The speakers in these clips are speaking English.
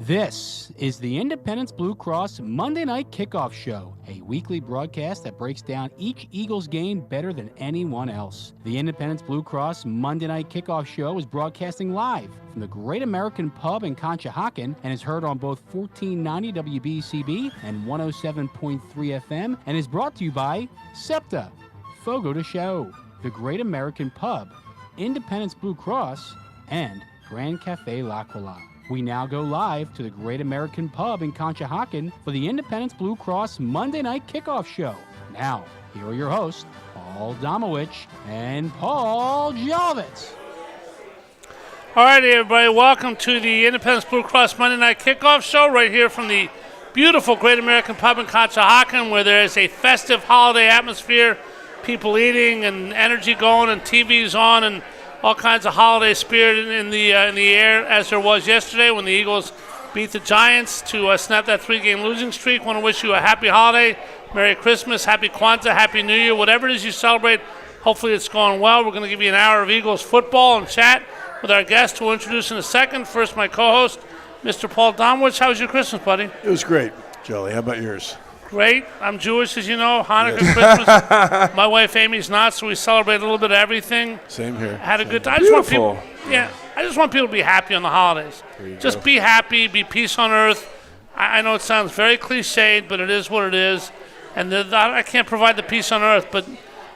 This is the Independence Blue Cross Monday Night Kickoff Show, a weekly broadcast that breaks down each Eagles game better than anyone else. The Independence Blue Cross Monday Night Kickoff Show is broadcasting live from the Great American Pub in Conshohocken and is heard on both 1490 WBCB and 107.3 FM and is brought to you by SEPTA, Fogo de Chão, the Great American Pub, Independence Blue Cross, and Grand Cafe L'Aquila. We now go live to the Great American Pub in Conshohocken for the Independence Blue Cross Monday Night Kickoff Show. Now, here are your hosts, Paul Domowitch and Paul Jolovitz. All right, everybody, welcome to the Independence Blue Cross Monday Night Kickoff Show right here from the beautiful Great American Pub in Conshohocken, where there is a festive holiday atmosphere, people eating and energy going and TVs on and all kinds of holiday spirit in the air, as there was yesterday when the Eagles beat the Giants to snap that 3-game losing streak. Want to wish you a happy holiday, Merry Christmas, Happy Kwanzaa, Happy New Year, whatever it is you celebrate. Hopefully it's going well. We're going to give you an hour of Eagles football and chat with our guests who we'll introduce in a second. First, my co-host, Mr. Paul Domowitch. How was your Christmas, buddy? It was great, Jolly. How about yours? Great. I'm Jewish, as you know. Hanukkah, yes. Christmas. My wife Amy's not, so we celebrate a little bit of everything. Same here. Had a good time. Beautiful. I just want people to be happy on the holidays. Just be happy, be peace on earth. I know it sounds very cliched, but it is what it is. And I can't provide the peace on earth, but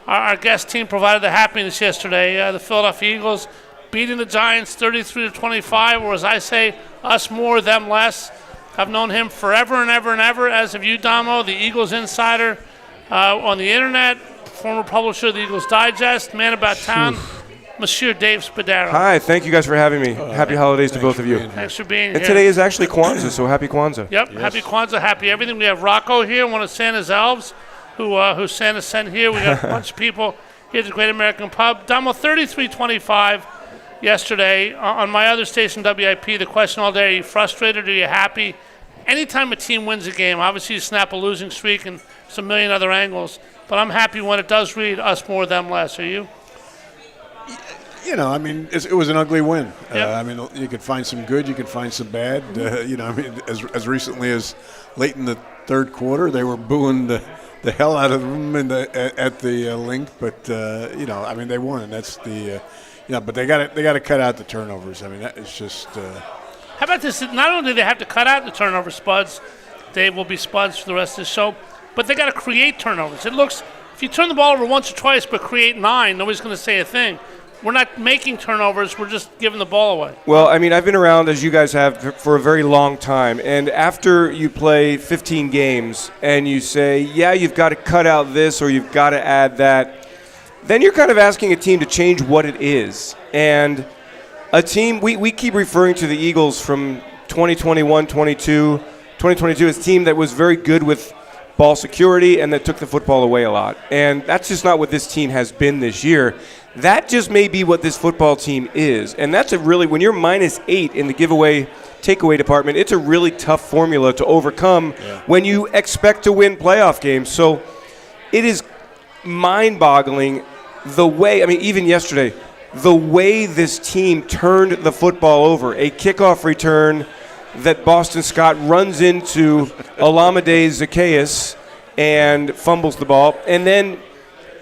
our guest team provided the happiness yesterday. The Philadelphia Eagles beating the Giants 33-25, or as I say, us more, them less. I've known him forever and ever and ever, as have you, Damo, the Eagles insider on the internet, former publisher of the Eagles Digest, man about town, Monsieur Dave Spadaro. Hi, thank you guys for having me. Happy holidays to both of you. Thanks for being and here. Today is actually Kwanzaa, so happy Kwanzaa. Yep, yes. Happy Kwanzaa, happy everything. We have Rocco here, one of Santa's elves, who Santa sent here. We got a bunch of people here at the Great American Pub. Damo, 33-25 yesterday. On my other station, WIP, the question all day, are you frustrated or are you happy? Anytime a team wins a game, obviously you snap a losing streak and there's a million other angles, but I'm happy when it does read us more, them less. Are you? You know, I mean, it was an ugly win. Yep. I mean, you could find some good, you could find some bad. I mean, as recently as late in the third quarter, they were booing the hell out of them at the link. But I mean, they won, and that's the but they got to cut out the turnovers. I mean, that is just. How about this? Not only do they have to cut out the turnover spuds, Dave will be spuds for the rest of the show, but they got to create turnovers. It looks, if you turn the ball over once or twice but create 9, nobody's going to say a thing. We're not making turnovers, we're just giving the ball away. Well, I mean, I've been around, as you guys have, for a very long time, and after you play 15 games and you say, yeah, you've got to cut out this or you've got to add that, then you're kind of asking a team to change what it is. And a team, we keep referring to the Eagles from 2022 as a team that was very good with ball security and that took the football away a lot. And that's just not what this team has been this year. That just may be what this football team is. And that's when you're -8 in the takeaway department, it's a really tough formula to overcome when you expect to win playoff games. So it is mind-boggling the way, I mean, even yesterday, the way this team turned the football over. A kickoff return that Boston Scott runs into Olamide Zaccheaus and fumbles the ball. And then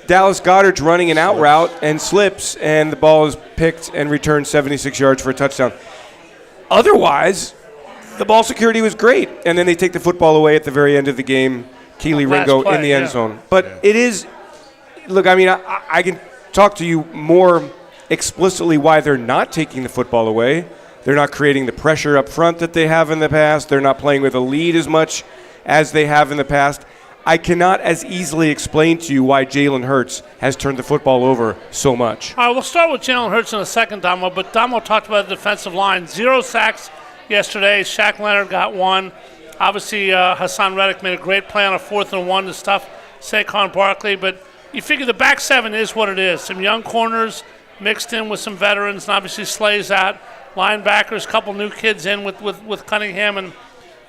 Dallas Goedert's running an out route and slips, and the ball is picked and returned 76 yards for a touchdown. Otherwise, the ball security was great. And then they take the football away at the very end of the game. Keely Ringo in the end zone. But it is, look, I mean, I can talk to you more explicitly why they're not taking the football away. They're not creating the pressure up front that they have in the past. They're not playing with a lead as much as they have in the past. I cannot as easily explain to you why Jalen Hurts has turned the football over so much. All right, we'll start with Jalen Hurts in a second, Damo, but Damo talked about the defensive line. 0 sacks yesterday. Shaq Leonard got 1. Obviously, Hassan Reddick made a great play on a 4th and 1 to stuff Saquon Barkley, but you figure the back 7 is what it is. Some young corners mixed in with some veterans, and obviously Slay's out. Linebackers, a couple new kids in with Cunningham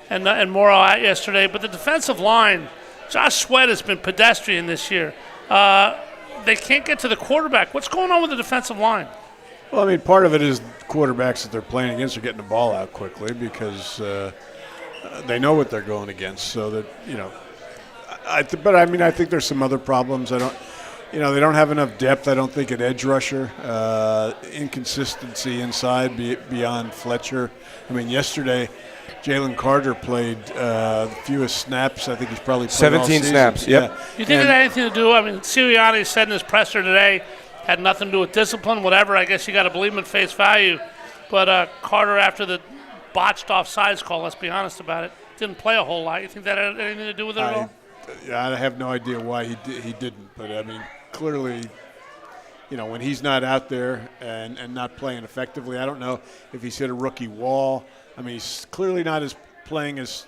and Morrow out yesterday. But the defensive line, Josh Sweat has been pedestrian this year. They can't get to the quarterback. What's going on with the defensive line? Well, I mean, part of it is quarterbacks that they're playing against are getting the ball out quickly because they know what they're going against. So that, I think there's some other problems. They don't have enough depth, I don't think, at edge rusher. Inconsistency inside beyond Fletcher. I mean, yesterday, Jalen Carter played the fewest snaps. I think he's probably played 17 snaps, yep. You think it had anything to do, Sirianni said in his presser today, had nothing to do with discipline, whatever. I guess you got to believe him at face value. But Carter, after the botched offsides call, let's be honest about it, didn't play a whole lot. You think that had anything to do with it at all? I have no idea why he didn't. But, I mean, clearly, when he's not out there and not playing effectively, I don't know if he's hit a rookie wall. I mean, he's clearly not playing as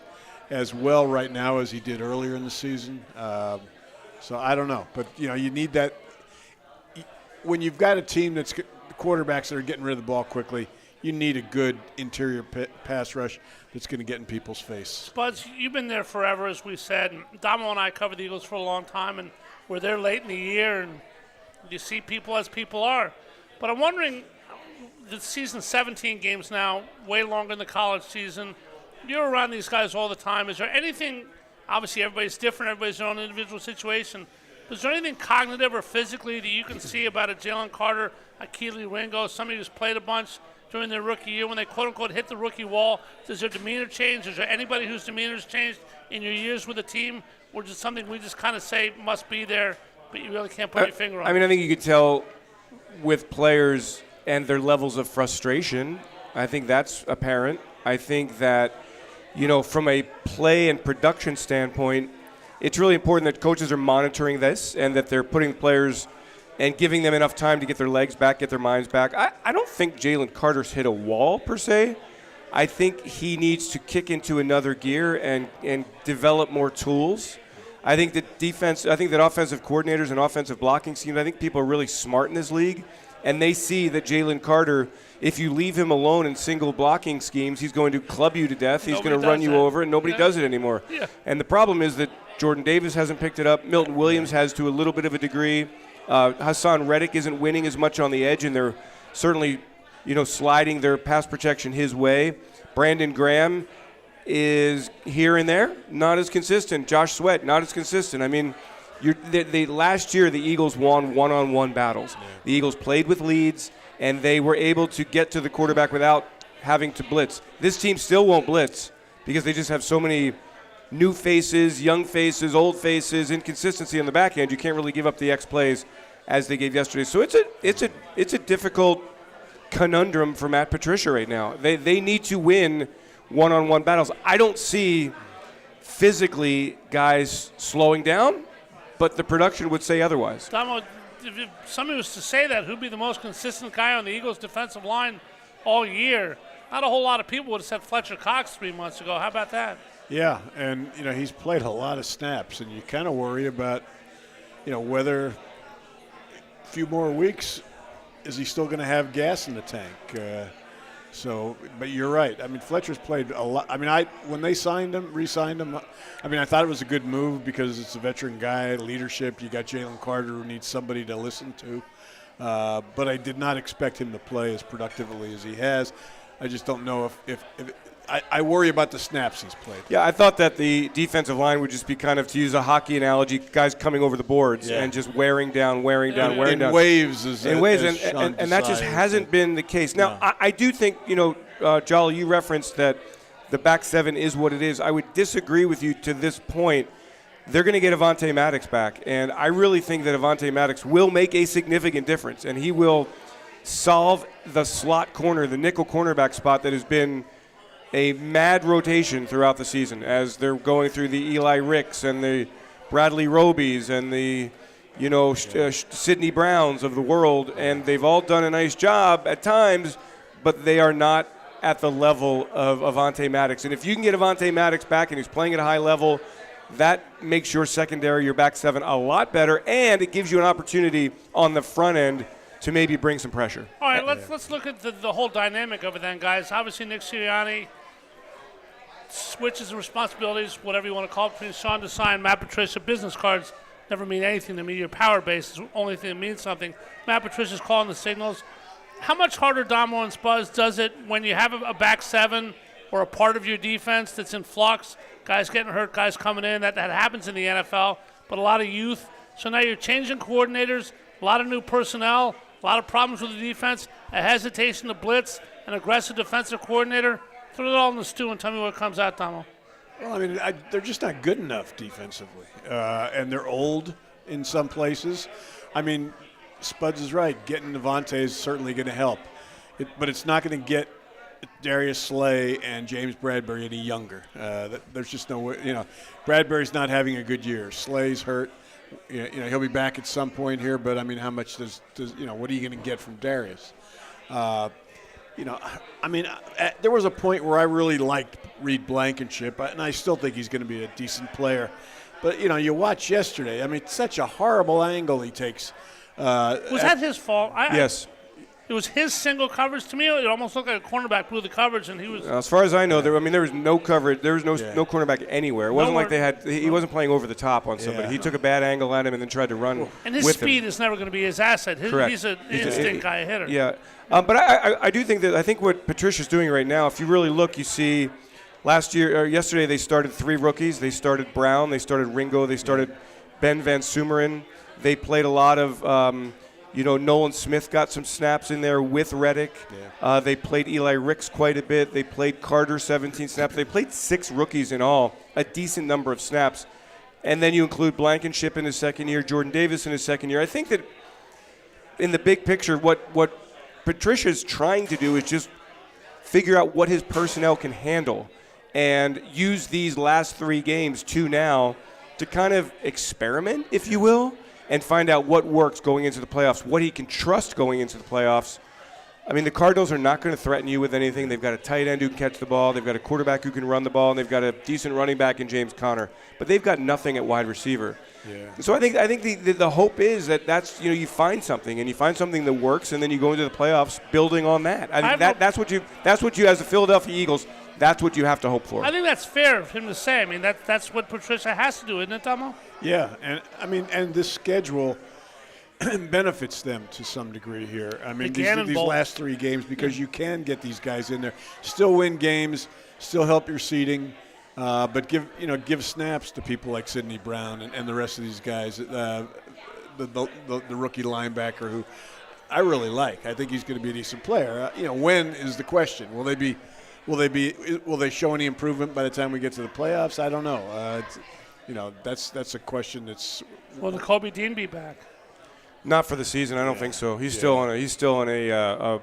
well right now as he did earlier in the season. So I don't know. But, you need that. When you've got a team that's quarterbacks that are getting rid of the ball quickly, you need a good interior pass rush that's going to get in people's face. Spuds, you've been there forever, as we said. And Domo and I covered the Eagles for a long time, and we're there late in the year, and you see people as people are. But I'm wondering, the season's 17 games now, way longer than the college season. You're around these guys all the time. Is there anything, obviously everybody's different, everybody's their own individual situation, but is there anything cognitive or physically that you can see about a Jalen Carter, a Keely Ringo, somebody who's played a bunch during their rookie year when they quote-unquote hit the rookie wall? Does their demeanor change? Is there anybody whose demeanor has changed in your years with the team? Or is it something we just kind of say must be there, but you really can't put your finger on? I think you could tell with players and their levels of frustration. I think that's apparent. I think that, from a play and production standpoint, it's really important that coaches are monitoring this and that they're putting players and giving them enough time to get their legs back, get their minds back. I don't think Jalen Carter's hit a wall per se. I think he needs to kick into another gear and develop more tools. I think that offensive coordinators and offensive blocking schemes, I think people are really smart in this league, and they see that Jalen Carter, if you leave him alone in single blocking schemes, he's going to club you to death. He's going to run you over, and nobody does it anymore. Yeah. And the problem is that Jordan Davis hasn't picked it up. Milton Williams has to a little bit of a degree. Hassan Reddick isn't winning as much on the edge, and they're certainly, sliding their pass protection his way. Brandon Graham is here and there, not as consistent. Josh Sweat, not as consistent. I mean, last year the Eagles won one-on-one battles. The Eagles played with leads, and they were able to get to the quarterback without having to blitz. This team still won't blitz because they just have so many new faces, young faces, old faces, inconsistency on the back end. You can't really give up the X plays as they gave yesterday. So it's a difficult conundrum for Matt Patricia right now. They need to win one-on-one battles. I don't see physically guys slowing down, but the production would say otherwise. Domo, if somebody was to say that, who'd be the most consistent guy on the Eagles' defensive line all year? Not a whole lot of people would have said Fletcher Cox 3 months ago. How about that? Yeah, and he's played a lot of snaps, and you kind of worry about, whether a few more weeks is he still going to have gas in the tank. But you're right. I mean, Fletcher's played a lot. I mean, when they re-signed him, I thought it was a good move because it's a veteran guy, leadership. You got Jalen Carter who needs somebody to listen to. But I did not expect him to play as productively as he has. I just don't know if I worry about the snaps he's played. Yeah, I thought that the defensive line would just be kind of, to use a hockey analogy, guys coming over the boards and just wearing down. In waves. And that just hasn't been the case. Now, I do think, Jolly, you referenced that the back seven is what it is. I would disagree with you to this point. They're going to get Avonte Maddox back, and I really think that Avonte Maddox will make a significant difference, and he will solve the slot corner, the nickel cornerback spot that has been a mad rotation throughout the season as they're going through the Eli Ricks and the Bradley Robies and the, Sidney Browns of the world, and they've all done a nice job at times, but they are not at the level of Avonte Maddox. And if you can get Avonte Maddox back and he's playing at a high level, that makes your secondary, your back seven, a lot better, and it gives you an opportunity on the front end to maybe bring some pressure. All right, let's look at the whole dynamic of it then, guys. Obviously, Nick Sirianni switches the responsibilities, whatever you want to call it, between Sean Desai and Matt Patricia. Business cards never mean anything to me. Your power base is the only thing that means something. Matt Patricia's calling the signals. How much harder, Damo and Spuzz, does it when you have a back seven or a part of your defense that's in flux, guys getting hurt, guys coming in? That happens in the NFL, but a lot of youth. So now you're changing coordinators, a lot of new personnel, a lot of problems with the defense, a hesitation to blitz, an aggressive defensive coordinator. Throw it all in the stew and tell me what comes out, Damo. Well, I mean, they're just not good enough defensively, and they're old in some places. I mean, Spuds is right. Getting Devontae is certainly going to help, but it's not going to get Darius Slay and James Bradbury any younger. There's just no way. You know, Bradbury's not having a good year. Slay's hurt. You know, he'll be back at some point here, but I mean, how much does what are you going to get from Darius? You know, I mean, there was a point where I really liked Reed Blankenship, and I still think he's going to be a decent player. But, you know, you watch yesterday. I mean, such a horrible angle he takes. Was that his fault? Yes. It was his single coverage. To me, it almost looked like a cornerback blew the coverage, and he was. As far as I know, there was no coverage. There was no cornerback anywhere. It wasn't like he wasn't playing over the top on somebody. He took a bad angle at him and then tried to run. And his speed is never going to be his asset. Correct. He's an instinct guy, a hitter. Yeah, but I do think what Patricia's doing right now, if you really look, you see. Yesterday they started 3 rookies. They started Brown. They started Ringo. They started Ben Van Sumeren. They played a lot of, Nolan Smith got some snaps in there with Reddick. Yeah. They played Eli Ricks quite a bit. They played Carter 17 snaps. They played 6 rookies in all, a decent number of snaps. And then you include Blankenship in his second year, Jordan Davis in his second year. I think that in the big picture, what Patricia's trying to do is just figure out what his personnel can handle and use these last 3 games, 2 now, to kind of experiment, if you will, and find out what works going into the playoffs, what he can trust going into the playoffs. I mean, the Cardinals are not going to threaten you with anything. They've got a tight end who can catch the ball. They've got a quarterback who can run the ball, and they've got a decent running back in James Conner. But they've got nothing at wide receiver. Yeah. So I think the hope is that's you find something, and you find something that works, and then you go into the playoffs building on that. I think that's what you as the Philadelphia Eagles. That's what you have to hope for. I think that's fair of him to say. I mean, that's what Patricia has to do, isn't it, Tomo? Yeah, and this schedule benefits them to some degree here. I mean, these last 3 games, because you can get these guys in there, still win games, still help your seeding, but give snaps to people like Sidney Brown and the rest of these guys. The rookie linebacker who I really like. I think he's going to be a decent player. When is the question? Will they show any improvement by the time we get to the playoffs? I don't know. That's a question that's. Will Kobe Dean be back? Not for the season. I don't think so. He's still on a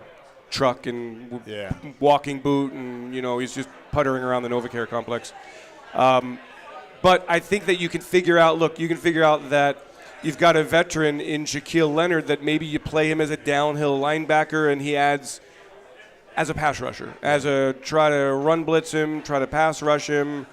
truck and walking boot, and he's just puttering around the NovaCare complex. But I think that you can figure out. Look, you can figure out that you've got a veteran in Shaquille Leonard that maybe you play him as a downhill linebacker, and he adds as a pass rusher, try to run blitz him, try to pass rush him.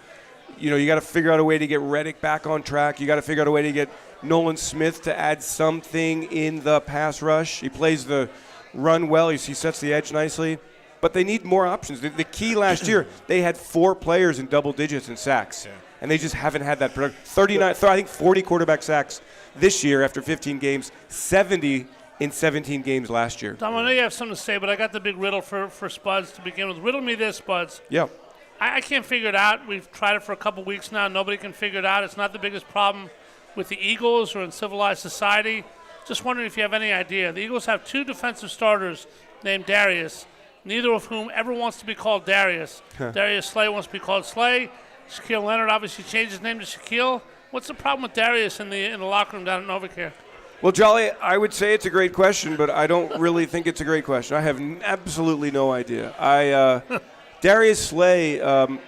You got to figure out a way to get Reddick back on track. You got to figure out a way to get Nolan Smith to add something in the pass rush. He plays the run well. He sets the edge nicely. But they need more options. The key last year, they had 4 players in double digits in sacks. Yeah. And they just haven't had that production. 40 quarterback sacks this year after 15 games, 70 in 17 games last year. Tom, I know you have something to say, but I got the big riddle for Spuds to begin with. Riddle me this, Spuds. Yeah. I can't figure it out. We've tried it for a couple weeks now. Nobody can figure it out. It's not the biggest problem with the Eagles or in civilized society. Just wondering if you have any idea. The Eagles have 2 defensive starters named Darius, neither of whom ever wants to be called Darius. Darius Slay wants to be called Slay. Shaquille Leonard obviously changed his name to Shaquille. What's the problem with Darius in the locker room down at NovaCare? Well, Jolly, I would say it's a great question, but I don't really think it's a great question. I have absolutely no idea. Darius Slay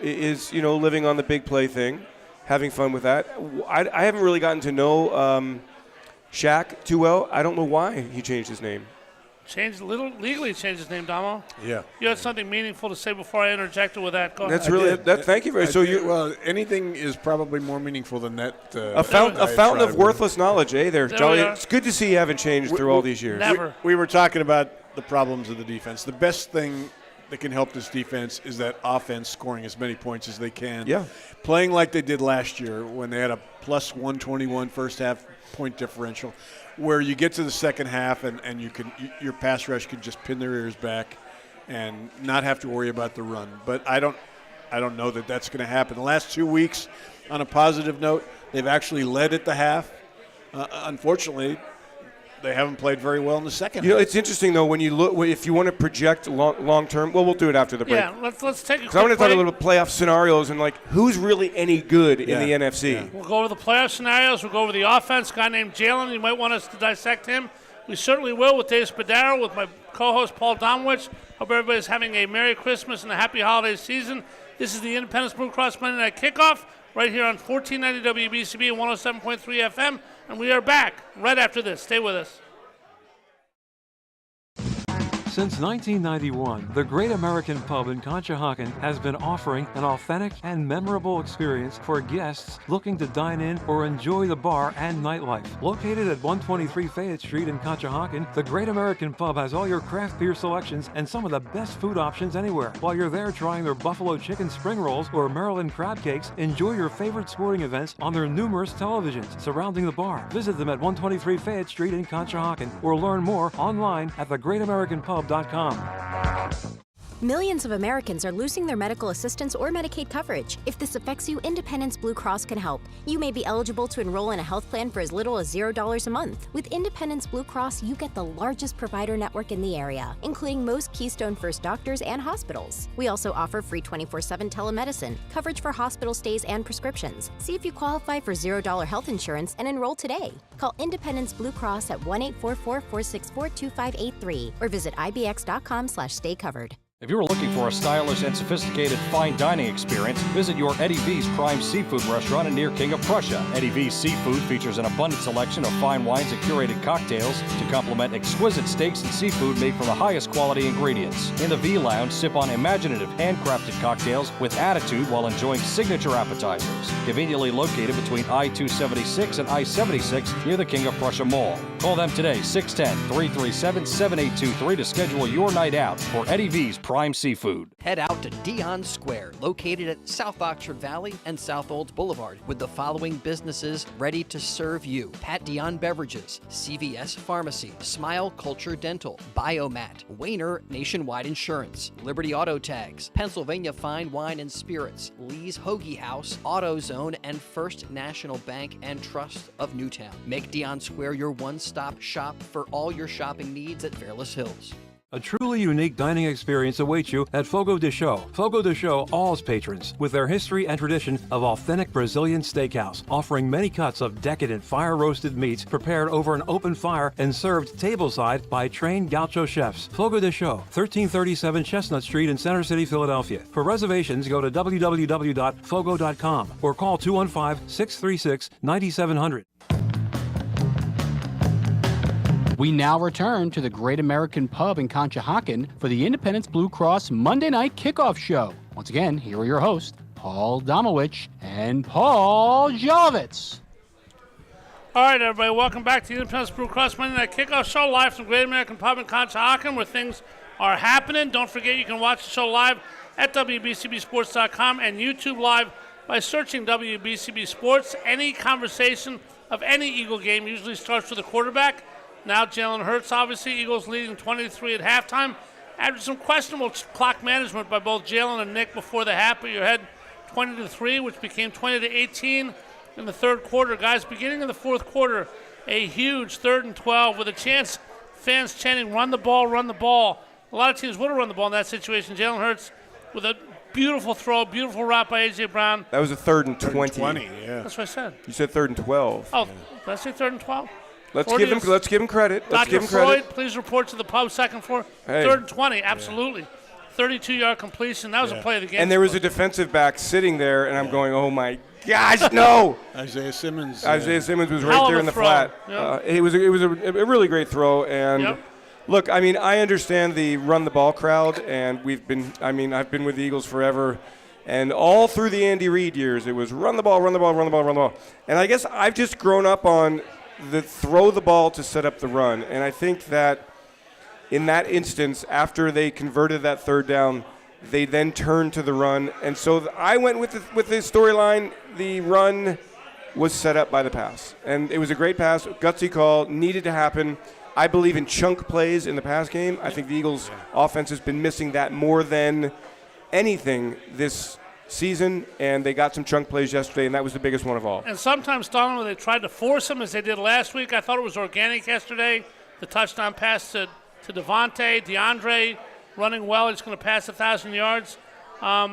is, living on the big play thing, having fun with that. I haven't really gotten to know Shaq too well. I don't know why he changed his name. Legally changed his name, Damo. Yeah. You had something meaningful to say before I interjected with that. Go That's ahead. really thank you very much. Well, anything is probably more meaningful than that. A fountain of worthless knowledge, there Jolly. It's good to see you haven't changed through all these years. Never. We were talking about the problems of the defense. The best thing that can help this defense is that offense scoring as many points as they can. Yeah. Playing like they did last year when they had a plus 121 first half point differential. where you get to the second half and your pass rush can just pin their ears back and not have to worry about the run. But I don't know that that's going to happen. The last 2 weeks, on a positive note, they've actually led at the half. Unfortunately, they haven't played very well in the second half. It's interesting, though, when you look, if you want to project long term, well, we'll do it after the break. Yeah, let's take a quick I want to talk break. a little playoff scenarios and, who's really any good in the NFC. Yeah. We'll go over the playoff scenarios. We'll go over the offense. A guy named Jalen, you might want us to dissect him. We certainly will with Dave Spadaro, with my co-host Paul Domowitch. Hope everybody's having a Merry Christmas and a Happy Holiday season. This is the Independence Blue Cross Monday Night Kickoff right here on 1490 WBCB and 107.3 FM. And we are back right after this. Stay with us. Since 1991, the Great American Pub in Conshohocken has been offering an authentic and memorable experience for guests looking to dine in or enjoy the bar and nightlife. Located at 123 Fayette Street in Conshohocken, the Great American Pub has all your craft beer selections and some of the best food options anywhere. While you're there trying their buffalo chicken spring rolls or Maryland crab cakes, enjoy your favorite sporting events on their numerous televisions surrounding the bar. Visit them at 123 Fayette Street in Conshohocken or learn more online at thegreatamericanpub.com. Millions of Americans are losing their medical assistance or Medicaid coverage. If this affects you, Independence Blue Cross can help. You may be eligible to enroll in a health plan for as little as $0 a month. With Independence Blue Cross, you get the largest provider network in the area, including most Keystone First doctors and hospitals. We also offer free 24/7 telemedicine, coverage for hospital stays and prescriptions. See if you qualify for $0 health insurance and enroll today. Call Independence Blue Cross at 1-844-464-2583 or visit ibx.com/staycovered. If you're looking for a stylish and sophisticated fine dining experience, visit your Eddie V's Prime Seafood restaurant near King of Prussia. Eddie V's Seafood features an abundant selection of fine wines and curated cocktails to complement exquisite steaks and seafood made from the highest quality ingredients. In the V Lounge, sip on imaginative handcrafted cocktails with attitude while enjoying signature appetizers. Conveniently located between I-276 and I-76 near the King of Prussia Mall. Call them today, 610-337-7823 to schedule your night out for Eddie V's Prime Seafood. Head out to Dion Square, located at South Oxford Valley and South Olds Boulevard, with the following businesses ready to serve you: Pat Dion Beverages, CVS Pharmacy, Smile Culture Dental, Biomat, Wayner Nationwide Insurance, Liberty Auto Tags, Pennsylvania Fine Wine and Spirits, Lee's Hoagie House, AutoZone, and First National Bank and Trust of Newtown. Make Dion Square your one-stop shop for all your shopping needs at Fairless Hills. A truly unique dining experience awaits you at Fogo de Chão. Fogo de Chão awes patrons with their history and tradition of authentic Brazilian steakhouse, offering many cuts of decadent fire-roasted meats prepared over an open fire and served tableside by trained gaucho chefs. Fogo de Chão, 1337 Chestnut Street in Center City, Philadelphia. For reservations, go to www.fogo.com or call 215-636-9700. We now return to the Great American Pub in Conshohocken for the Independence Blue Cross Monday Night Kickoff Show. Once again, here are your hosts, Paul Domowitch and Paul Jolovitz. All right, everybody, welcome back to the Independence Blue Cross Monday Night Kickoff Show, live from Great American Pub in Conshohocken, where things are happening. Don't forget you can watch the show live at WBCBSports.com and YouTube Live by searching WBCB Sports. Any conversation of any Eagle game usually starts with the quarterback. Now Jalen Hurts, obviously, Eagles leading 23 at halftime. After some questionable clock management by both Jalen and Nick before the half, but you're ahead 20-3, which became 20-18 in the third quarter. Guys, beginning in the fourth quarter, a huge 3rd and 12 with a chance, fans chanting, run the ball, run the ball. A lot of teams would have run the ball in that situation. Jalen Hurts with a beautiful throw, beautiful route by A.J. Brown. That was a 3rd and 20. Yeah. That's what I said. You said 3rd and 12. Oh, did I say 3rd and 12? Let's give him credit. Dr. Floyd, please report to the pub, second floor. Hey. 3rd and 20, absolutely. 32-yard completion. That was a play of the game. And there was a defensive back sitting there, and I'm going, oh, my gosh, no. Isaiah Simmons. Isaiah Simmons was Hell right of there a in the throw. flat. Yep. It was a really great throw. And, look, I mean, I understand the run-the-ball crowd, and I've been with the Eagles forever. And all through the Andy Reid years, it was run the ball, run the ball, run the ball, run the ball. And I guess I've just grown up on the throw the ball to set up the run. And I think that in that instance, after they converted that 3rd down, they then turned to the run. And so I went with the storyline, the run was set up by the pass. And it was a great pass, gutsy call, needed to happen. I believe in chunk plays in the pass game. I think the Eagles' offense has been missing that more than anything this season, and they got some chunk plays yesterday, and that was the biggest one of all. And sometimes, Donald, when they tried to force him, as they did last week, I thought it was organic yesterday. The touchdown pass to Devontae, DeAndre running well. He's going to pass 1,000 yards. How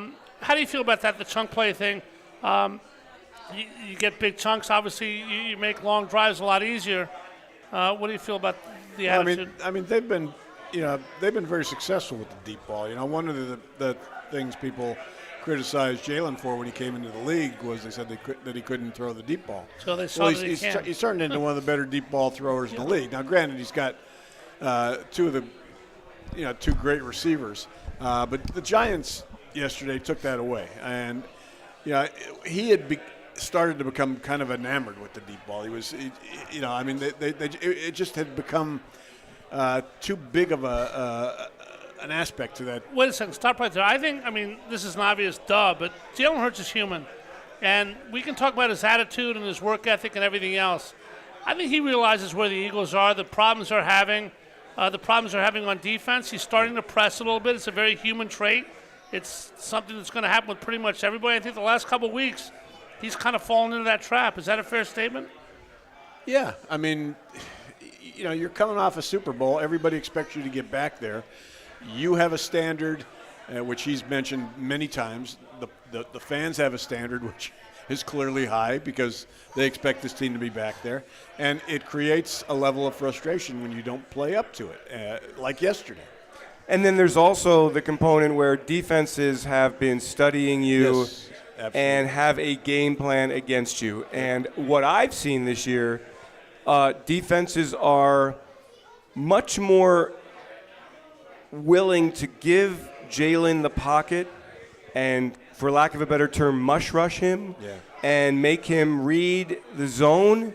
do you feel about that, the chunk play thing? You get big chunks. Obviously, you make long drives a lot easier. What do you feel about the attitude? I mean, they've been very successful with the deep ball. One of the things people criticized Jalen for when he came into the league was they said that he couldn't throw the deep ball. So they saw he's turned into one of the better deep ball throwers in the league. Now, granted, he's got two great receivers, but the Giants yesterday took that away, and he had started to become kind of enamored with the deep ball. It just had become too big of an aspect to that. Wait a second, stop right there. This is an obvious duh, but Jalen Hurts is human, and we can talk about his attitude and his work ethic and everything else. I think he realizes where the Eagles are, the problems they're having on defense. He's starting to press a little bit. It's a very human trait. It's something that's going to happen with pretty much everybody. I think the last couple of weeks, he's kind of fallen into that trap. Is that a fair statement? Yeah. I mean, you're coming off a Super Bowl. Everybody expects you to get back there. You have a standard, which he's mentioned many times. The fans have a standard, which is clearly high because they expect this team to be back there. And it creates a level of frustration when you don't play up to it, like yesterday. And then there's also the component where defenses have been studying you. Yes, absolutely. And have a game plan against you. And what I've seen this year, defenses are much more willing to give Jalen the pocket and, for lack of a better term, mush rush him and make him read the zone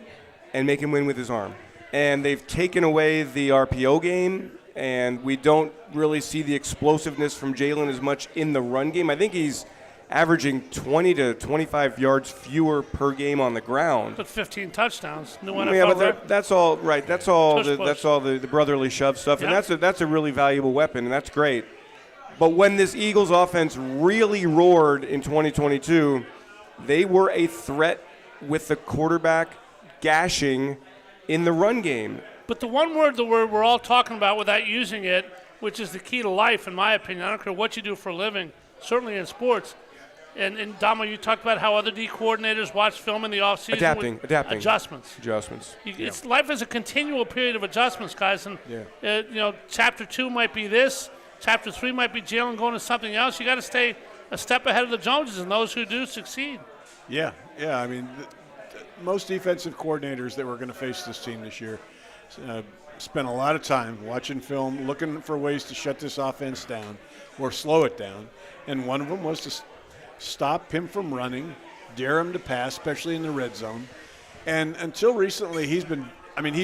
and make him win with his arm. And they've taken away the RPO game, and we don't really see the explosiveness from Jalen as much in the run game. I think he's averaging 20 to 25 yards fewer per game on the ground. But 15 touchdowns. That's all right. That's all the brotherly shove stuff, and that's a really valuable weapon, and that's great. But when this Eagles offense really roared in 2022, they were a threat with the quarterback gashing in the run game. But the one word that we're all talking about without using it, which is the key to life, in my opinion, I don't care what you do for a living, certainly in sports. And Damo, you talked about how other D coordinators watch film in the offseason. Adapting. Adjustments. Life is a continual period of adjustments, guys. And chapter 2 might be this. Chapter 3 might be Jalen going to something else. You got to stay a step ahead of the Joneses, and those who do succeed. Yeah. I mean, most defensive coordinators that were going to face this team this year spent a lot of time watching film, looking for ways to shut this offense down or slow it down. And one of them was to stop him from running, dare him to pass, especially in the red zone. And until recently, he's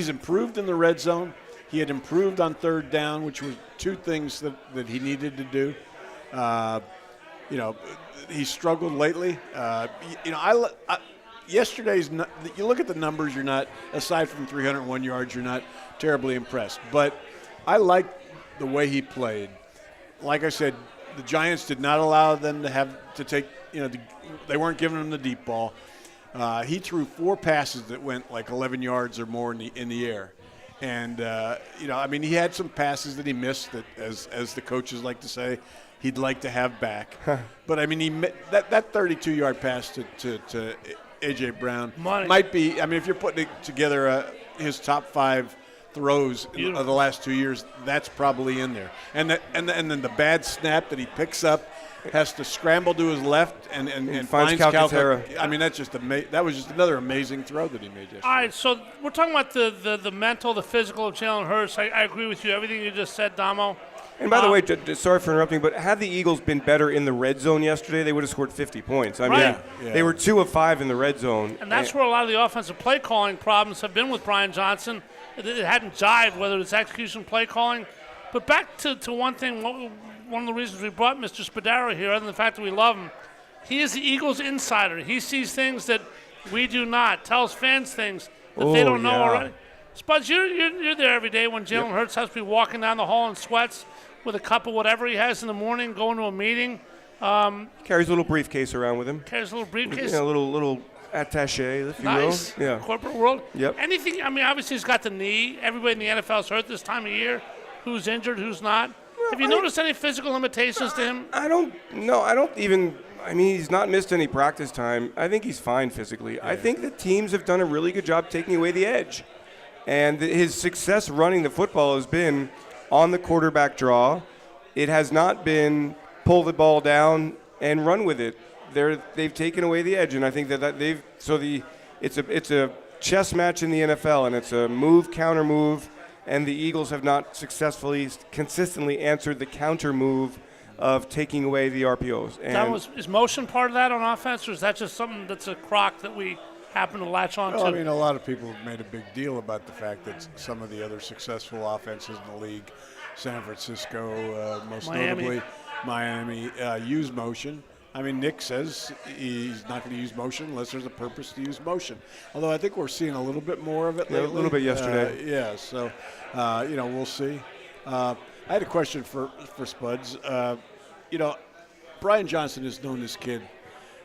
improved in the red zone. He had improved on third down, which were two things that he needed to do. He struggled lately. Yesterday's, you look at the numbers, you're not, aside from 301 yards, you're not terribly impressed. But I like the way he played. Like I said, the Giants did not allow them to take, they weren't giving him the deep ball. He threw 4 passes that went like 11 yards or more in the air. And, he had some passes that he missed that, as the coaches like to say, he'd like to have back. But, that 32-yard pass to A.J. Brown might be, if you're putting together his top 5 throws of the last 2 years, that's probably in there. And then the bad snap that he picks up, has to scramble to his left and finds Calcaterra. That was just another amazing throw that he made yesterday. All right, so we're talking about the mental, the physical of Jalen Hurts. I agree with you, everything you just said, Damo. And by the way, sorry for interrupting, but had the Eagles been better in the red zone yesterday, they would have scored 50 points. They were 2 of 5 in the red zone. And that's where a lot of the offensive play calling problems have been with Brian Johnson. It hadn't jived, whether it's execution, play calling. But back to one thing, one of the reasons we brought Mr. Spadaro here, other than the fact that we love him, he is the Eagles insider. He sees things that We do not. Tells fans things that they don't know already. Spuds, you're there every day when Jalen Hurts has to be walking down the hall in sweats with a cup of whatever he has in the morning, going to a meeting. Carries a little briefcase around with him. Carries a little briefcase. Yeah, a little attaché, if you Nice. will. Yeah. Corporate world. Yep. Anything, I mean, obviously he's got the knee. Everybody in the NFL is hurt this time of year. Who's injured, who's not. Have you noticed any physical limitations to him? I don't even. I mean, he's not missed any practice time. I think he's fine physically. I think the teams have done a really good job taking away the edge. And his success running the football has been on the quarterback draw. It has not been pull the ball down and run with it. They've taken away the edge, and I think it's a chess match in the NFL, and it's a move counter move, and the Eagles have not successfully consistently answered the counter move of taking away the RPOs. And Is motion part of that on offense, or is that just something that's a crock that we happen to latch on to? I mean, a lot of people have made a big deal about the fact that some of the other successful offenses in the league, San Francisco, most notably Miami, use motion. I mean, Nick says he's not going to use motion unless there's a purpose to use motion. Although I think we're seeing a little bit more of it lately. A little bit yesterday. So, we'll see. I had a question for Spuds. Brian Johnson has known this kid,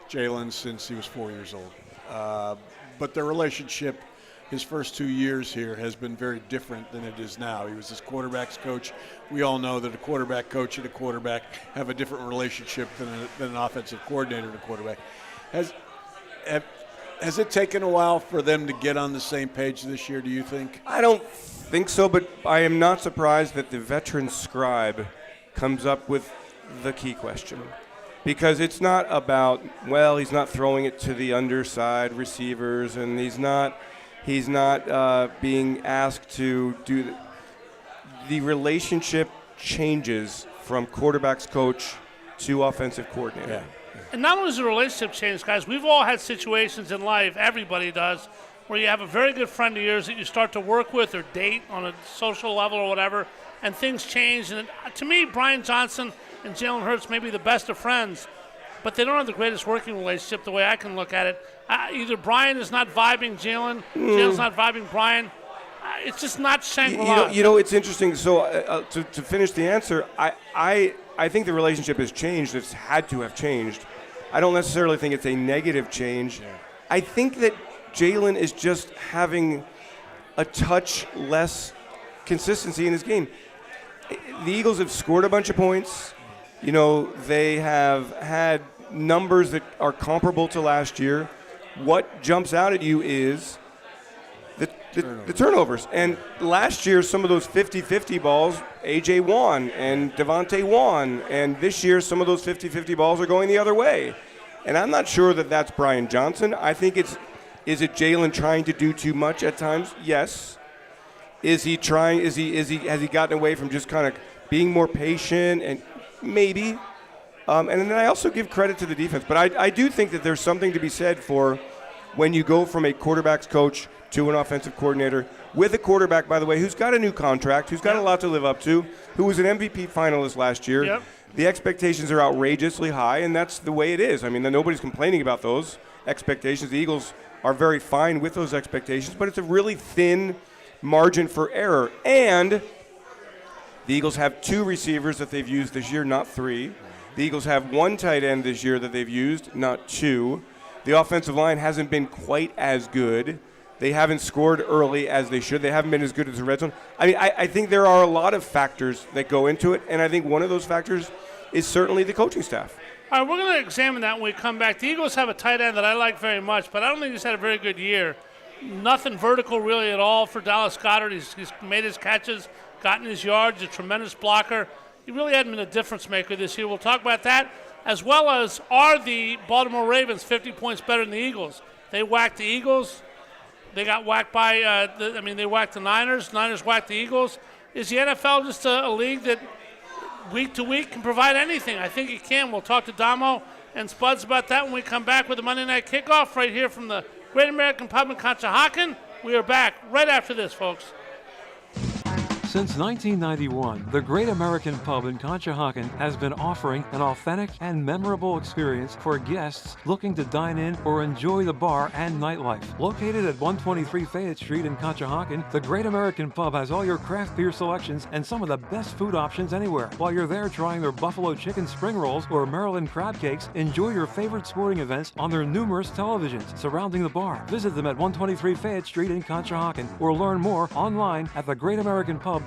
Jalen, since he was 4 years old. But their relationship his first 2 years here has been very different than it is now. He was his quarterback's coach. We all know that a quarterback coach and a quarterback have a different relationship than an offensive coordinator and a quarterback. Has it taken a while for them to get on the same page this year, do you think? I don't think so, but I am not surprised that the veteran scribe comes up with the key question. Because it's not about, he's not throwing it to the underside receivers, and he's not being asked to do the relationship changes from quarterback's coach to offensive coordinator. Yeah. And not only does the relationship change, guys, we've all had situations in life, everybody does, where you have a very good friend of yours that you start to work with or date on a social level or whatever, and things change. And to me, Brian Johnson and Jalen Hurts may be the best of friends, but they don't have the greatest working relationship the way I can look at it. Either Brian is not vibing Jalen, Jalen's not vibing Brian. It's just not Shangri-La. It's interesting. So to finish the answer, I think the relationship has changed. It's had to have changed. I don't necessarily think it's a negative change. Yeah. I think that Jalen is just having a touch less consistency in his game. The Eagles have scored a bunch of points. They have had numbers that are comparable to last year. What jumps out at you is the turnovers. And last year, some of those 50-50 balls, A.J. won and Devontae won. And this year, some of those 50-50 balls are going the other way. And I'm not sure that that's Brian Johnson. I think is it Jalen trying to do too much at times? Yes. Has he gotten away from just kind of being more patient? And maybe. And then I also give credit to the defense. But I do think that there's something to be said for when you go from a quarterback's coach to an offensive coordinator with a quarterback, by the way, who's got a new contract, who's got a lot to live up to, who was an MVP finalist last year. Yep. The expectations are outrageously high, and that's the way it is. I mean, nobody's complaining about those expectations. The Eagles are very fine with those expectations, but it's a really thin margin for error. And the Eagles have 2 receivers that they've used this year, not 3. The Eagles have 1 tight end this year that they've used, not 2. The offensive line hasn't been quite as good. They haven't scored early as they should. They haven't been as good as the red zone. I mean, I think there are a lot of factors that go into it, and I think one of those factors is certainly the coaching staff. All right, we're going to examine that when we come back. The Eagles have a tight end that I like very much, but I don't think he's had a very good year. Nothing vertical really at all for Dallas Goedert. He's made his catches, gotten his yards, a tremendous blocker. He really hadn't been a difference maker this year. We'll talk about that, as well as are the Baltimore Ravens 50 points better than the Eagles? They whacked the Eagles. They got whacked by, they whacked the Niners. Niners whacked the Eagles. Is the NFL just a league that week to week can provide anything? I think it can. We'll talk to Damo and Spuds about that when we come back with the Monday Night Kickoff right here from the Great American Pub in Conshohocken. We are back right after this, folks. Since 1991, the Great American Pub in Conshohocken has been offering an authentic and memorable experience for guests looking to dine in or enjoy the bar and nightlife. Located at 123 Fayette Street in Conshohocken, the Great American Pub has all your craft beer selections and some of the best food options anywhere. While you're there trying their buffalo chicken spring rolls or Maryland crab cakes, enjoy your favorite sporting events on their numerous televisions surrounding the bar. Visit them at 123 Fayette Street in Conshohocken or learn more online at thegreatamericanpub.com.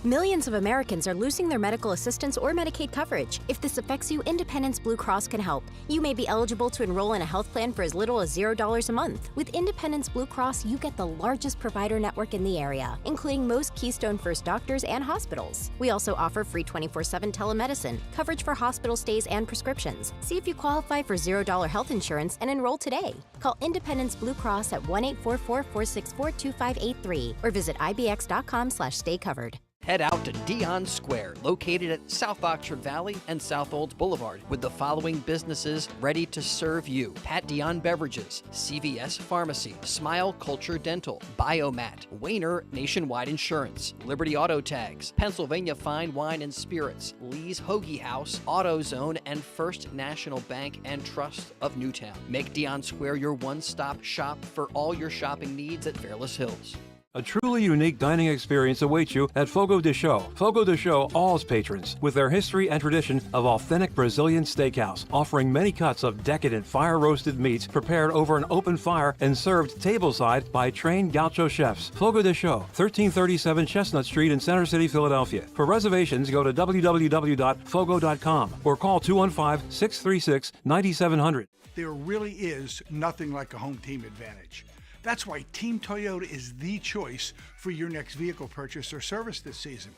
Millions of Americans are losing their medical assistance or Medicaid coverage. If this affects you, Independence Blue Cross can help. You may be eligible to enroll in a health plan for as little as $0 a month. With Independence Blue Cross, you get the largest provider network in the area, including most Keystone First doctors and hospitals. We also offer free 24/7 telemedicine, coverage for hospital stays and prescriptions. See if you qualify for $0 health insurance and enroll today. Call Independence Blue Cross at 1-844-464-2583 or visit ibx.com/staycovered. Head out to Dion Square, located at South Oxford Valley and South Olds Boulevard, with the following businesses ready to serve you: Pat Dion Beverages, CVS Pharmacy, Smile Culture Dental, Biomat, Wayner Nationwide Insurance, Liberty Auto Tags, Pennsylvania Fine Wine and Spirits, Lee's Hoagie House, AutoZone, and First National Bank and Trust of Newtown. Make Dion Square your one-stop shop for all your shopping needs at Fairless Hills. A truly unique dining experience awaits you at Fogo de Chão. Fogo de Chão awes patrons with their history and tradition of authentic Brazilian steakhouse, offering many cuts of decadent fire-roasted meats prepared over an open fire and served tableside by trained gaucho chefs. Fogo de Chão, 1337 Chestnut Street in Center City, Philadelphia. For reservations, go to www.fogo.com or call 215-636-9700. There really is nothing like a home team advantage. That's why Team Toyota is the choice for your next vehicle purchase or service this season.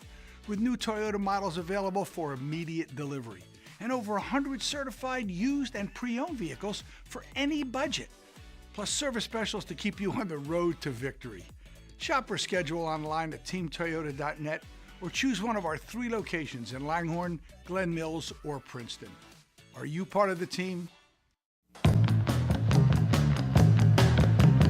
With new Toyota models available for immediate delivery and over 100 certified used and pre-owned vehicles for any budget, plus service specials to keep you on the road to victory. Shop or schedule online at teamtoyota.net or choose one of our 3 locations in Langhorne, Glen Mills, or Princeton. Are you part of the team?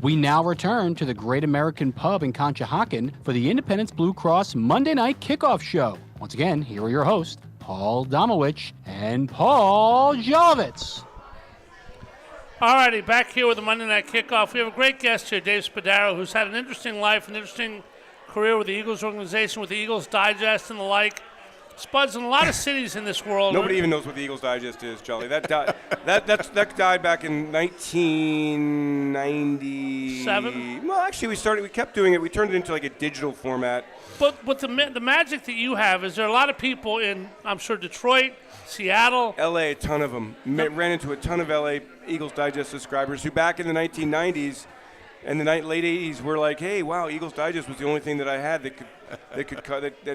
We now return to the Great American Pub in Conshohocken for the Independence Blue Cross Monday Night Kickoff Show. Once again, here are your hosts, Paul Domowitch and Paul Jolovitz. All righty, back here with the Monday Night Kickoff. We have a great guest here, Dave Spadaro, who's had an interesting life, an interesting career with the Eagles organization, with the Eagles Digest and the like. Spuds in a lot of cities in this world. Nobody even knows what the Eagles Digest is, Jolly. That died back in 1997. Well, actually, we kept doing it. We turned it into like a digital format. But with the magic that you have, is there a lot of people in, I'm sure, Detroit, Seattle? L.A., a ton of them. Ran into a ton of L.A. Eagles Digest subscribers who back in the 1990s and the late 80s were like, hey, wow, Eagles Digest was the only thing that I had that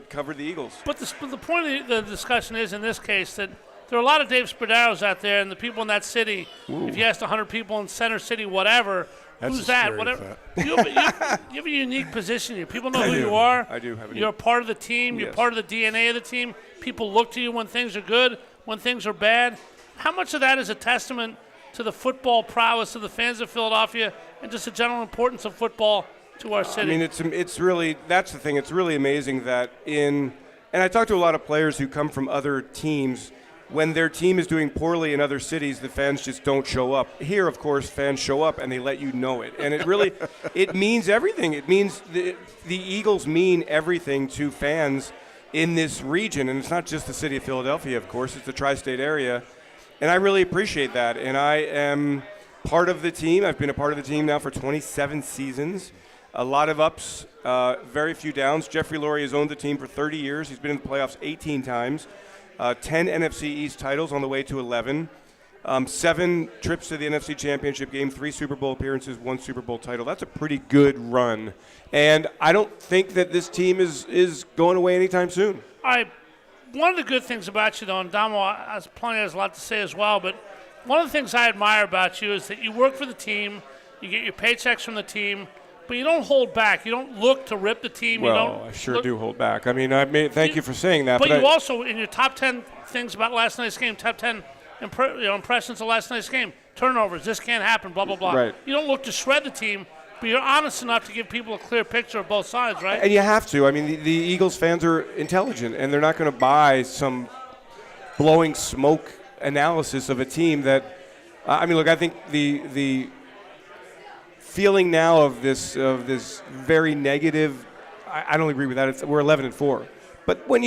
covered the Eagles. But the point of the discussion is, in this case, that there are a lot of Dave Spadaros out there, and the people in that city, if you asked 100 people in Center City, whatever, who's that? Whatever. You have a unique position here. People know who you are. I do have a You're a part of the team. Yes. You're part of the DNA of the team. People look to you when things are good, when things are bad. How much of that is a testament to the football prowess of the fans of Philadelphia and just the general importance of football to our city? I mean, it's really, that's the thing. It's really amazing that and I talk to a lot of players who come from other teams. When their team is doing poorly in other cities, the fans just don't show up. Here, of course, fans show up and they let you know it. And it really, it means everything. It means the Eagles mean everything to fans in this region. And it's not just the city of Philadelphia, of course. It's the tri-state area. And I really appreciate that. And I am part of the team. I've been a part of the team now for 27 seasons. A lot of ups, very few downs. Jeffrey Lurie has owned the team for 30 years. He's been in the playoffs 18 times. 10 NFC East titles on the way to 11. 7 trips to the NFC Championship game, 3 Super Bowl appearances, 1 Super Bowl title. That's a pretty good run. And I don't think that this team is going away anytime soon. All right. One of the good things about you, though, and Damo has a lot to say as well, but one of the things I admire about you is that you work for the team, you get your paychecks from the team, but you don't hold back. You don't look to rip the team. Well, I sure do hold back. I mean, thank you for saying that. But you also, in your top 10 things about last night's game, top 10 impressions of last night's game, turnovers, this can't happen, blah, blah, blah. Right. You don't look to shred the team. but you're honest enough to give people a clear picture of both sides, right? And you have to. I mean, the Eagles fans are intelligent, and they're not going to buy some blowing smoke analysis of a team that look, I think the feeling now of this very negative, I don't agree with that. We're 11-4. But we're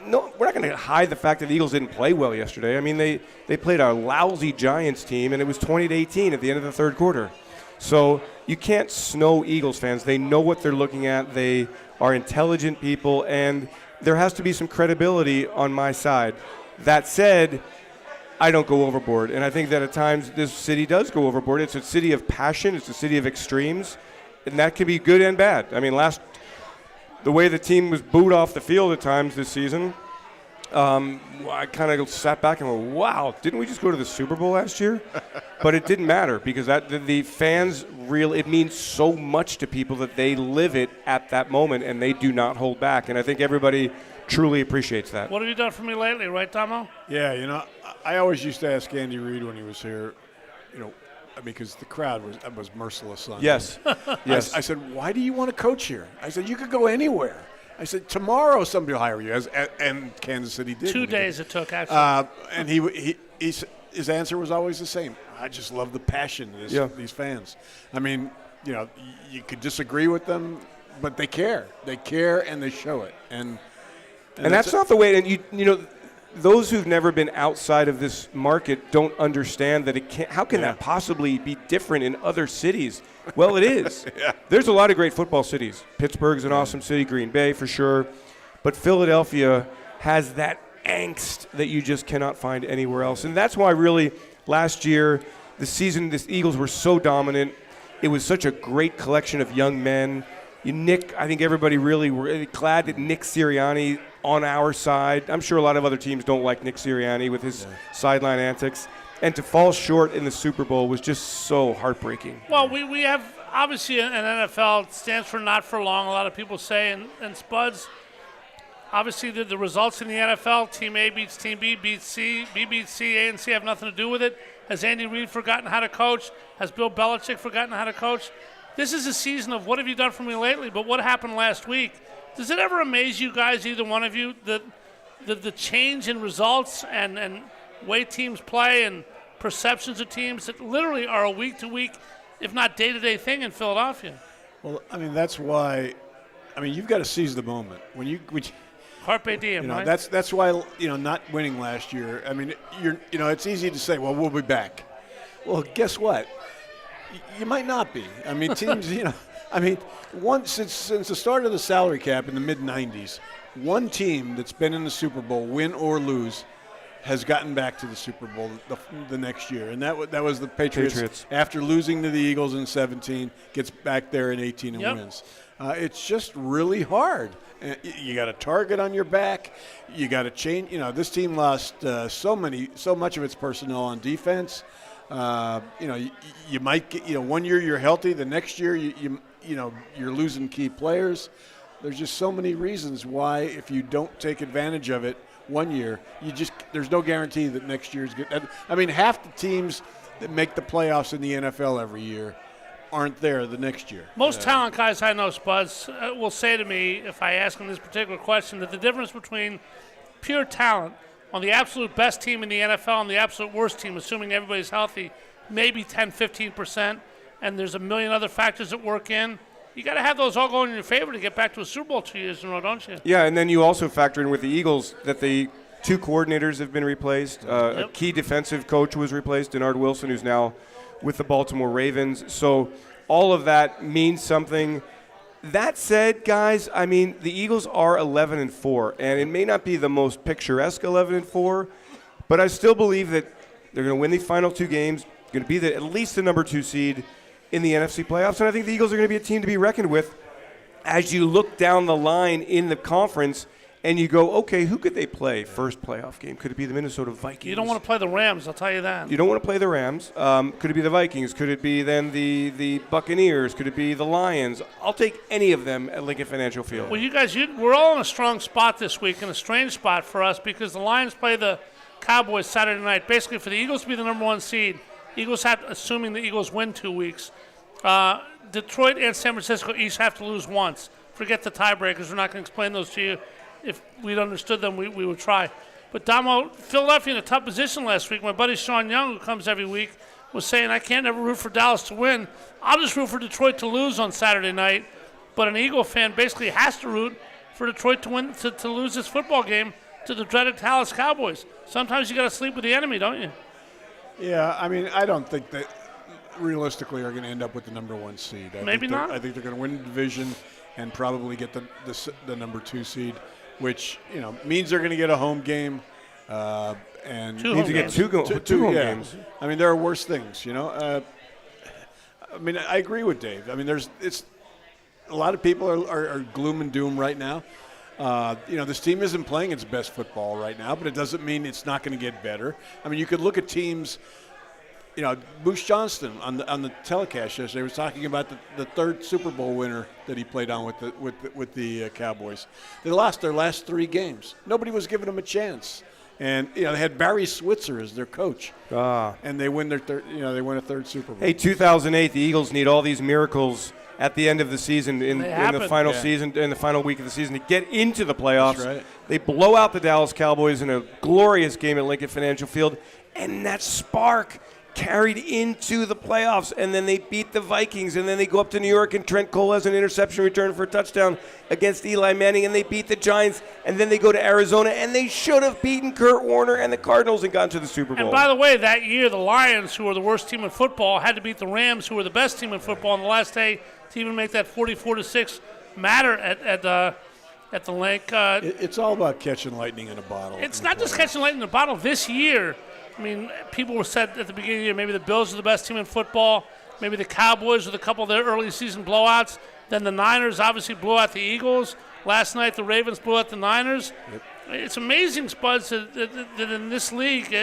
not going to hide the fact that the Eagles didn't play well yesterday. I mean, they played a lousy Giants team, and it was 20-18 at the end of the third quarter. So you can't snow Eagles fans. They know what they're looking at. They are intelligent people, and there has to be some credibility on my side. That said, I don't go overboard, and I think that at times this city does go overboard. It's a city of passion. It's a city of extremes, and that can be good and bad. I mean, the way the team was booed off the field at times this season, I kind of sat back and went, wow, didn't we just go to the Super Bowl last year? But it didn't matter because the fans it means so much to people that they live it at that moment, and they do not hold back. And I think everybody truly appreciates that. What have you done for me lately, right, Tomo? Yeah, I always used to ask Andy Reid when he was here, because the crowd was merciless on him. Yes. Yes. I said, why do you want to coach here? I said, you could go anywhere. I said, tomorrow somebody will hire you, and Kansas City did. 2 days it took, actually. And his answer was always the same. I just love the passion of these fans. I mean, you could disagree with them, but they care. They care, and they show it. And that's not the way. And those who've never been outside of this market don't understand that it can't. How can that possibly be different in other cities? Well, it is. There's a lot of great football cities. Pittsburgh's an awesome city, Green Bay for sure. But Philadelphia has that angst that you just cannot find anywhere else. And that's why really last year, the Eagles were so dominant. It was such a great collection of young men. I think everybody really were glad that Nick Sirianni on our side. I'm sure a lot of other teams don't like Nick Sirianni with his sideline antics. And to fall short in the Super Bowl was just so heartbreaking. Well, we have obviously an NFL stands for not for long, a lot of people say. And Spuds, obviously the results in the NFL, Team A beats Team B, beats C, B beats C, A and C have nothing to do with it. Has Andy Reid forgotten how to coach? Has Bill Belichick forgotten how to coach? This is a season of what have you done for me lately, but what happened last week? Does it ever amaze you guys, either one of you, the change in results and way teams play and perceptions of teams that literally are a week-to-week, if not day-to-day thing in Philadelphia? Well, I mean, that's why, you've got to seize the moment. Carpe diem, right? That's why, not winning last year, it's easy to say, well, we'll be back. Well, guess what? You might not be. Teams, since the start of the salary cap in the mid-'90s, one team that's been in the Super Bowl, win or lose, has gotten back to the Super Bowl the next year, and that was the Patriots. After losing to the Eagles in 17, gets back there in 18 and wins. It's just really hard. You got a target on your back. You got to change. This team lost so much of its personnel on defense. You might get, 1 year you're healthy, the next year you're losing key players. There's just so many reasons why if you don't take advantage of it 1 year, there's no guarantee that next year's good. Half the teams that make the playoffs in the NFL every year aren't there the next year. Most talent guys I know, Spuds, will say to me, if I ask them this particular question, that the difference between pure talent on the absolute best team in the NFL and the absolute worst team, assuming everybody's healthy, maybe 10, 15%, and there's a million other factors that work in. You got to have those all going in your favor to get back to a Super Bowl 2 years in a row, don't you? Yeah, and then you also factor in with the Eagles that the two coordinators have been replaced. A key defensive coach was replaced, Denard Wilson, who's now with the Baltimore Ravens. So all of that means something. That said, guys, the Eagles are 11-4, and it may not be the most picturesque 11-4, but I still believe that they're going to win the final two games, going to be at least the number 2 seed in the NFC playoffs, and I think the Eagles are going to be a team to be reckoned with as you look down the line in the conference and you go, okay, who could they play first playoff game? Could it be the Minnesota Vikings? You don't want to play the Rams, I'll tell you that. You don't want to play the Rams. Could it be the Vikings? Could it be then the Buccaneers? Could it be the Lions? I'll take any of them at Lincoln Financial Field. Well, you guys, we're all in a strong spot this week, and a strange spot for us because the Lions play the Cowboys Saturday night. Basically, for the Eagles to be the number 1 seed, Eagles have, assuming the Eagles win 2 weeks, Detroit and San Francisco each have to lose once. Forget the tiebreakers. We're not going to explain those to you. If we'd understood them, we would try. But Damo, Philadelphia in a tough position last week. My buddy Sean Young, who comes every week, was saying, I can't ever root for Dallas to win. I'll just root for Detroit to lose on Saturday night. But an Eagle fan basically has to root for Detroit to win, to lose this football game to the dreaded Dallas Cowboys. Sometimes you got to sleep with the enemy, don't you? Yeah, I mean, I don't think that realistically are going to end up with the number 1 seed. Maybe not. I think they're going to win the division and probably get the number 2 seed, which means they're going to get a home game. And need to get two home games. I mean, there are worse things, I mean, I agree with Dave. I mean, it's a lot of people are gloom and doom right now. This team isn't playing its best football right now, but it doesn't mean it's not going to get better. I mean, you could look at teams. Bruce Johnston on the telecast yesterday was talking about the 3rd Super Bowl winner that he played on with the Cowboys. They lost their last 3 games. Nobody was giving them a chance. And they had Barry Switzer as their coach, and they win their they win a 3rd Super Bowl. Hey, 2008, the Eagles need all these miracles at the end of the season in the final season, in the final week of the season, to get into the playoffs. That's right. They blow out the Dallas Cowboys in a glorious game at Lincoln Financial Field, and that spark carried into the playoffs, and then they beat the Vikings, and then they go up to New York, and Trent Cole has an interception return for a touchdown against Eli Manning, and they beat the Giants, and then they go to Arizona, and they should have beaten Kurt Warner and the Cardinals and gone to the Super Bowl. And by the way, that year, the Lions, who were the worst team in football, had to beat the Rams, who were the best team in football on the last day to even make that 44-6 matter at the link. It's all about catching lightning in a bottle. It's not just catching lightning in a bottle. This year, I mean, people were said at the beginning of the year, maybe the Bills are the best team in football, maybe the Cowboys with a couple of their early season blowouts. Then the Niners obviously blew out the Eagles. Last night, the Ravens blew out the Niners. Yep. It's amazing, Spuds, that in this league,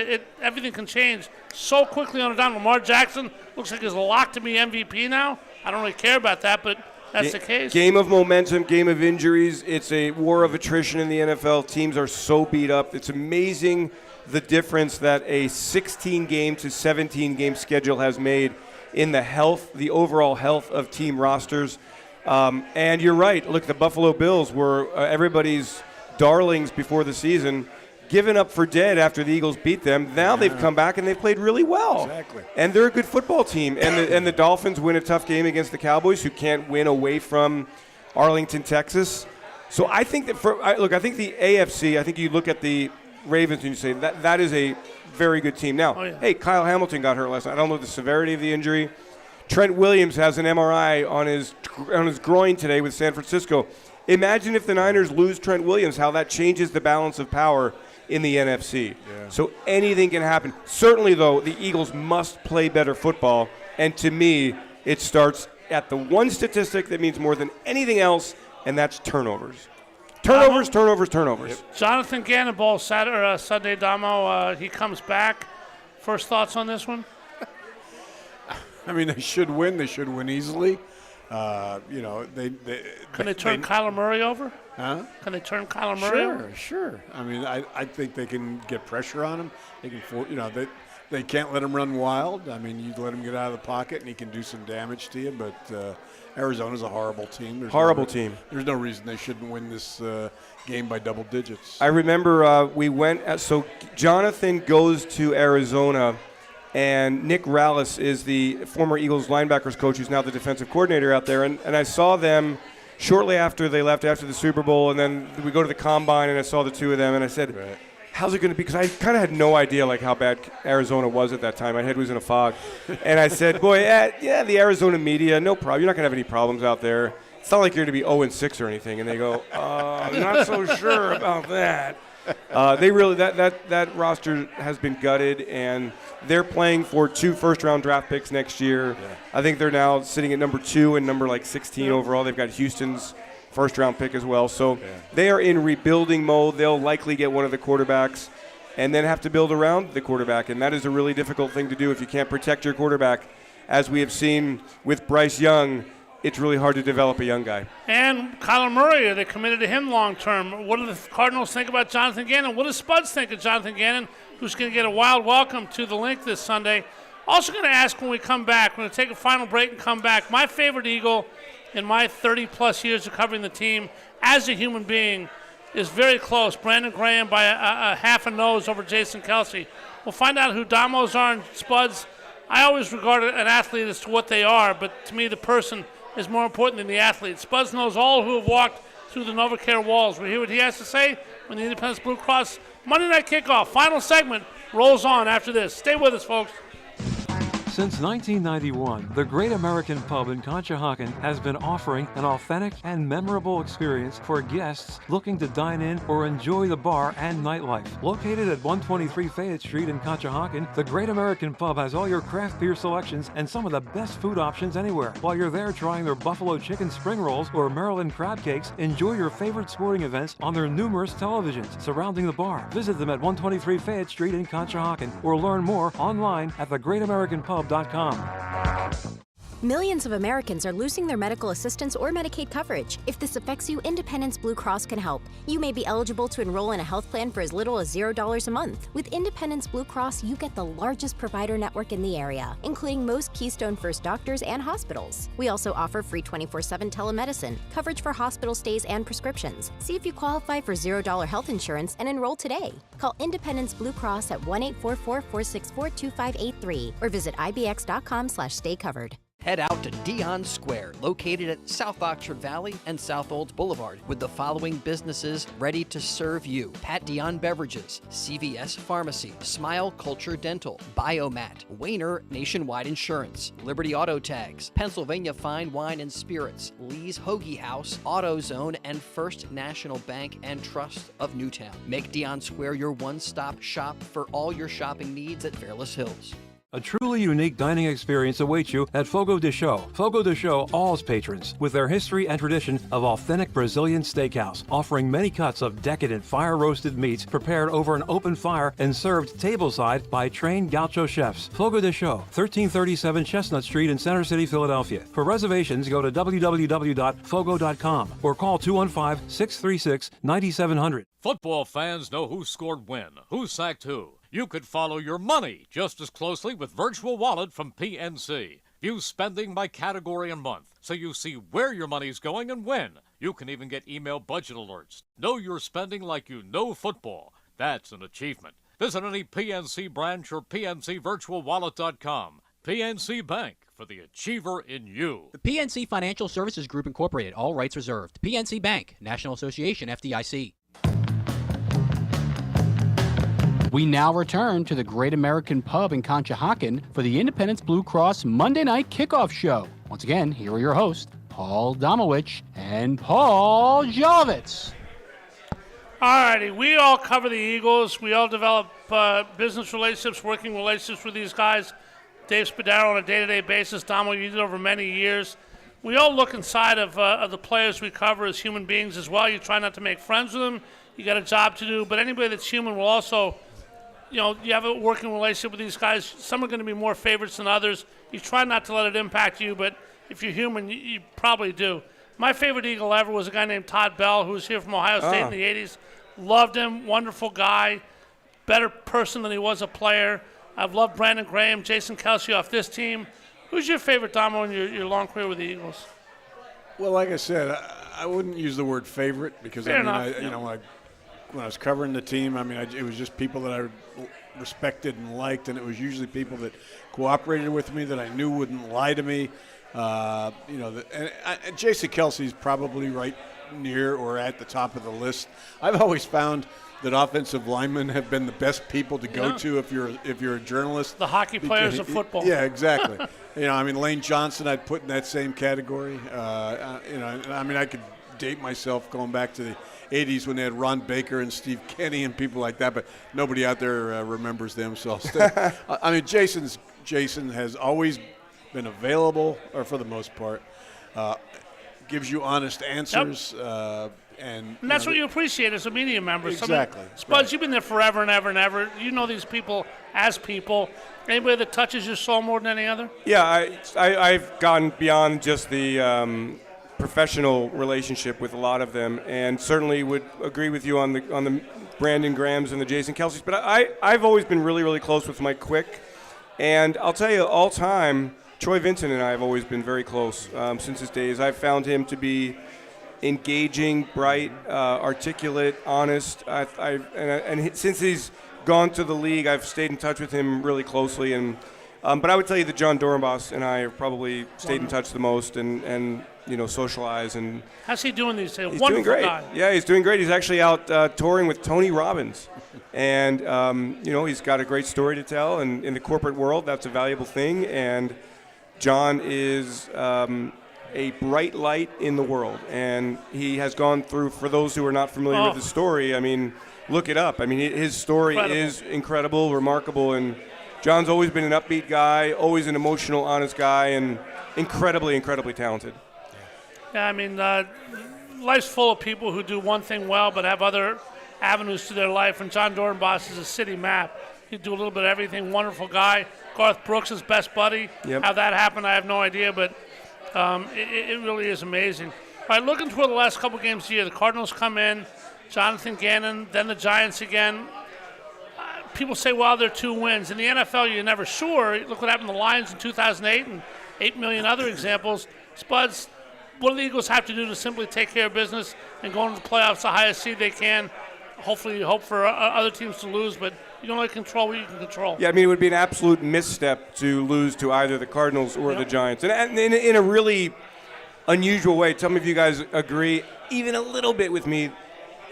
everything can change so quickly on a dime. Lamar Jackson looks like he's locked to be MVP now. I don't really care about that, but that's the case. Game of momentum, game of injuries. It's a war of attrition in the NFL. Teams are so beat up. It's amazing the difference that a 16-game to 17-game schedule has made in the overall health of team rosters. And you're right. Look, the Buffalo Bills were everybody's darlings before the season, given up for dead after the Eagles beat them. Now they've come back and they've played really well. Exactly. And they're a good football team. And the Dolphins win a tough game against the Cowboys, who can't win away from Arlington, Texas. So I think that I think the AFC, I think you look at the Ravens and you say that is a very good team. Now, hey, Kyle Hamilton got hurt last night. I don't know the severity of the injury. Trent Williams has an MRI on his groin today with San Francisco. Imagine if the Niners lose Trent Williams, how that changes the balance of power in the NFC. Yeah. So anything can happen. Certainly, though, the Eagles must play better football. And to me, it starts at the one statistic that means more than anything else, and that's turnovers. Turnovers. Yep. Jonathan Gannon ball Sunday, Damo. He comes back. First thoughts on this one? I mean, they should win. They should win easily. Can they turn Kyler Murray over? Huh? Can they turn Kyler Murray over? Sure. I mean, I think they can get pressure on him. They can, they can't let him run wild. I mean, you let him get out of the pocket, and he can do some damage to you. But Arizona's a horrible team. There's no reason they shouldn't win this game by double digits. I remember we went. So Jonathan goes to Arizona. And Nick Rallis is the former Eagles linebackers coach who's now the defensive coordinator out there. And I saw them shortly after they left after the Super Bowl. And then we go to the Combine, and I saw the two of them. And I said, how's it going to be? Because I kind of had no idea how bad Arizona was at that time. My head was in a fog. And I said, boy, the Arizona media, no problem. You're not going to have any problems out there. It's not like you're going to be 0-6 or anything. And they go, I'm not so sure about that. They really that roster has been gutted, and they're playing for 2 first-round draft picks next year. Yeah. I think they're now sitting at number 2 and number 16 overall. They've got Houston's first-round pick as well. So they are in rebuilding mode. They'll likely get one of the quarterbacks and then have to build around the quarterback, and that is a really difficult thing to do if you can't protect your quarterback. As we have seen with Bryce Young, it's really hard to develop a young guy. And Kyler Murray, are they committed to him long term? What do the Cardinals think about Jonathan Gannon? What does Spuds think of Jonathan Gannon, who's going to get a wild welcome to the Link this Sunday? Also going to ask when we come back, we're going to take a final break and come back. My favorite Eagle in my 30-plus years of covering the team as a human being is very close. Brandon Graham by a half a nose over Jason Kelsey. We'll find out who Domos are and Spuds. I always regard an athlete as to what they are, but to me the person is more important than the athlete. Spuds knows all who have walked through the NovaCare walls. We'll hear what he has to say when the Independence Blue Cross Monday Night Kickoff final segment rolls on after this. Stay with us, folks. Since 1991, the Great American Pub in Conshohocken has been offering an authentic and memorable experience for guests looking to dine in or enjoy the bar and nightlife. Located at 123 Fayette Street in Conshohocken, the Great American Pub has all your craft beer selections and some of the best food options anywhere. While you're there trying their buffalo chicken spring rolls or Maryland crab cakes, enjoy your favorite sporting events on their numerous televisions surrounding the bar. Visit them at 123 Fayette Street in Conshohocken or learn more online at thegreatamericanpub.com. Millions of Americans are losing their medical assistance or Medicaid coverage. If this affects you, Independence Blue Cross can help. You may be eligible to enroll in a health plan for as little as $0 a month. With Independence Blue Cross, you get the largest provider network in the area, including most Keystone First doctors and hospitals. We also offer free 24/7 telemedicine, coverage for hospital stays and prescriptions. See if you qualify for $0 health insurance and enroll today. Call Independence Blue Cross at 1-844-464-2583 or visit ibx.com/staycovered. Head out to Dion Square, located at South Oxford Valley and South Olds Boulevard, with the following businesses ready to serve you: Pat Dion Beverages, CVS Pharmacy, Smile Culture Dental, Biomat, Wayner Nationwide Insurance, Liberty Auto Tags, Pennsylvania Fine Wine and Spirits, Lee's Hoagie House, AutoZone, and First National Bank and Trust of Newtown. Make Dion Square your one-stop shop for all your shopping needs at Fairless Hills. A truly unique dining experience awaits you at Fogo de Chão. Fogo de Chão awes patrons with their history and tradition of authentic Brazilian steakhouse, offering many cuts of decadent fire-roasted meats prepared over an open fire and served tableside by trained gaucho chefs. Fogo de Chão, 1337 Chestnut Street in Center City, Philadelphia. For reservations, go to www.fogo.com or call 215-636-9700. Football fans know who scored when, who sacked who. You could follow your money just as closely with Virtual Wallet from PNC. View spending by category and month, so you see where your money's going and when. You can even get email budget alerts. Know your spending like you know football. That's an achievement. Visit any PNC branch or PNCVirtualWallet.com. PNC Bank, for the achiever in you. The PNC Financial Services Group Incorporated, all rights reserved. PNC Bank, National Association, FDIC. We now return to the Great American Pub in Conshohocken for the Independence Blue Cross Monday Night Kickoff Show. Once again, here are your hosts, Paul Domowitch and Paul Jolovitz. All righty, we all cover the Eagles. We all develop business relationships, working relationships with these guys. Dave Spadaro on a day-to-day basis. Domo, you did over many years. We all look inside of the players we cover as human beings as well. You try not to make friends with them. You got a job to do. But anybody that's human will also, you have a working relationship with these guys. Some are going to be more favorites than others. You try not to let it impact you, but if you're human, you probably do. My favorite Eagle ever was a guy named Todd Bell, who was here from Ohio State in the 80s. Loved him, wonderful guy, better person than he was a player. I've loved Brandon Graham, Jason Kelsey off this team. Who's your favorite, Domo, in your long career with the Eagles? Well, like I said, I wouldn't use the word favorite because, when I was covering the team, it was just people that I respected and liked, and it was usually people that cooperated with me, that I knew wouldn't lie to me. And Jason Kelsey's probably right near or at the top of the list. I've always found that offensive linemen have been the best people to go to if you're a journalist. The hockey players of football. Yeah, exactly. Lane Johnson I'd put in that same category. I could date myself going back to the 80s when they had Ron Baker and Steve Kenny and people like that, but nobody out there remembers them. So I'll stay. Jason has always been available, or for the most part, gives you honest answers. Yep. And that's what you appreciate as a media member. Exactly. Spuds, you've been there forever and ever and ever. You know these people as people. Anybody that touches your soul more than any other? Yeah, I've gone beyond just the professional relationship with a lot of them, and certainly would agree with you on the Brandon Grahams and the Jason Kelseys. But I've always been really, really close with Mike Quick. And I'll tell you, all time, Troy Vincent and I have always been very close since his days. I've found him to be engaging, bright, articulate, honest. And since he's gone to the league, I've stayed in touch with him really closely. And but I would tell you that John Dorenbos and I have probably stayed in touch the most and socialize. And how's he doing these days? He's Wonderful doing great. guy. Yeah, he's doing great. He's actually out touring with Tony Robbins. And, he's got a great story to tell. And in the corporate world, that's a valuable thing. And John is a bright light in the world. And he has gone through, for those who are not familiar with the story, I mean, look it up. I mean, his story is incredible, remarkable. And John's always been an upbeat guy, always an emotional, honest guy, and incredibly, incredibly talented. Yeah, I mean, life's full of people who do one thing well but have other avenues to their life, and John Dorenbos is a city map. He'd do a little bit of everything. Wonderful guy. Garth Brooks, his best buddy. Yep. How that happened, I have no idea, but it really is amazing. All right, looking toward the last couple games of the year, the Cardinals come in, Jonathan Gannon, then the Giants again. People say, well, they're 2 wins. In the NFL, you're never sure. Look what happened to the Lions in 2008 and 8 million other examples. Spuds, what do the Eagles have to do to simply take care of business and go into the playoffs the highest seed they can? Hopefully you hope for other teams to lose, but you can only control what you can control. Yeah, I mean, it would be an absolute misstep to lose to either the Cardinals or the Giants. And in a really unusual way, tell me if you guys agree even a little bit with me.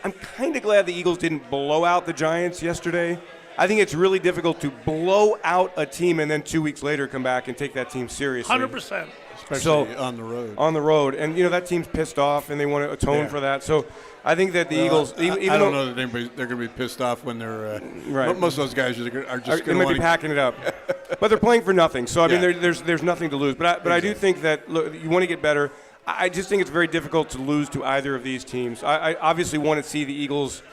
I'm kind of glad the Eagles didn't blow out the Giants yesterday. I think it's really difficult to blow out a team and then 2 weeks later come back and take that team seriously. 100%. Especially on the road. On the road. And, that team's pissed off, and they want to atone for that. So I think that the Eagles – I don't know that they're going to be pissed off when they're right. Most of those guys are just they going might be packing it up. But they're playing for nothing. So, I mean, there's nothing to lose. But I do think that, look, you want to get better. I just think it's very difficult to lose to either of these teams. I obviously want to see the Eagles –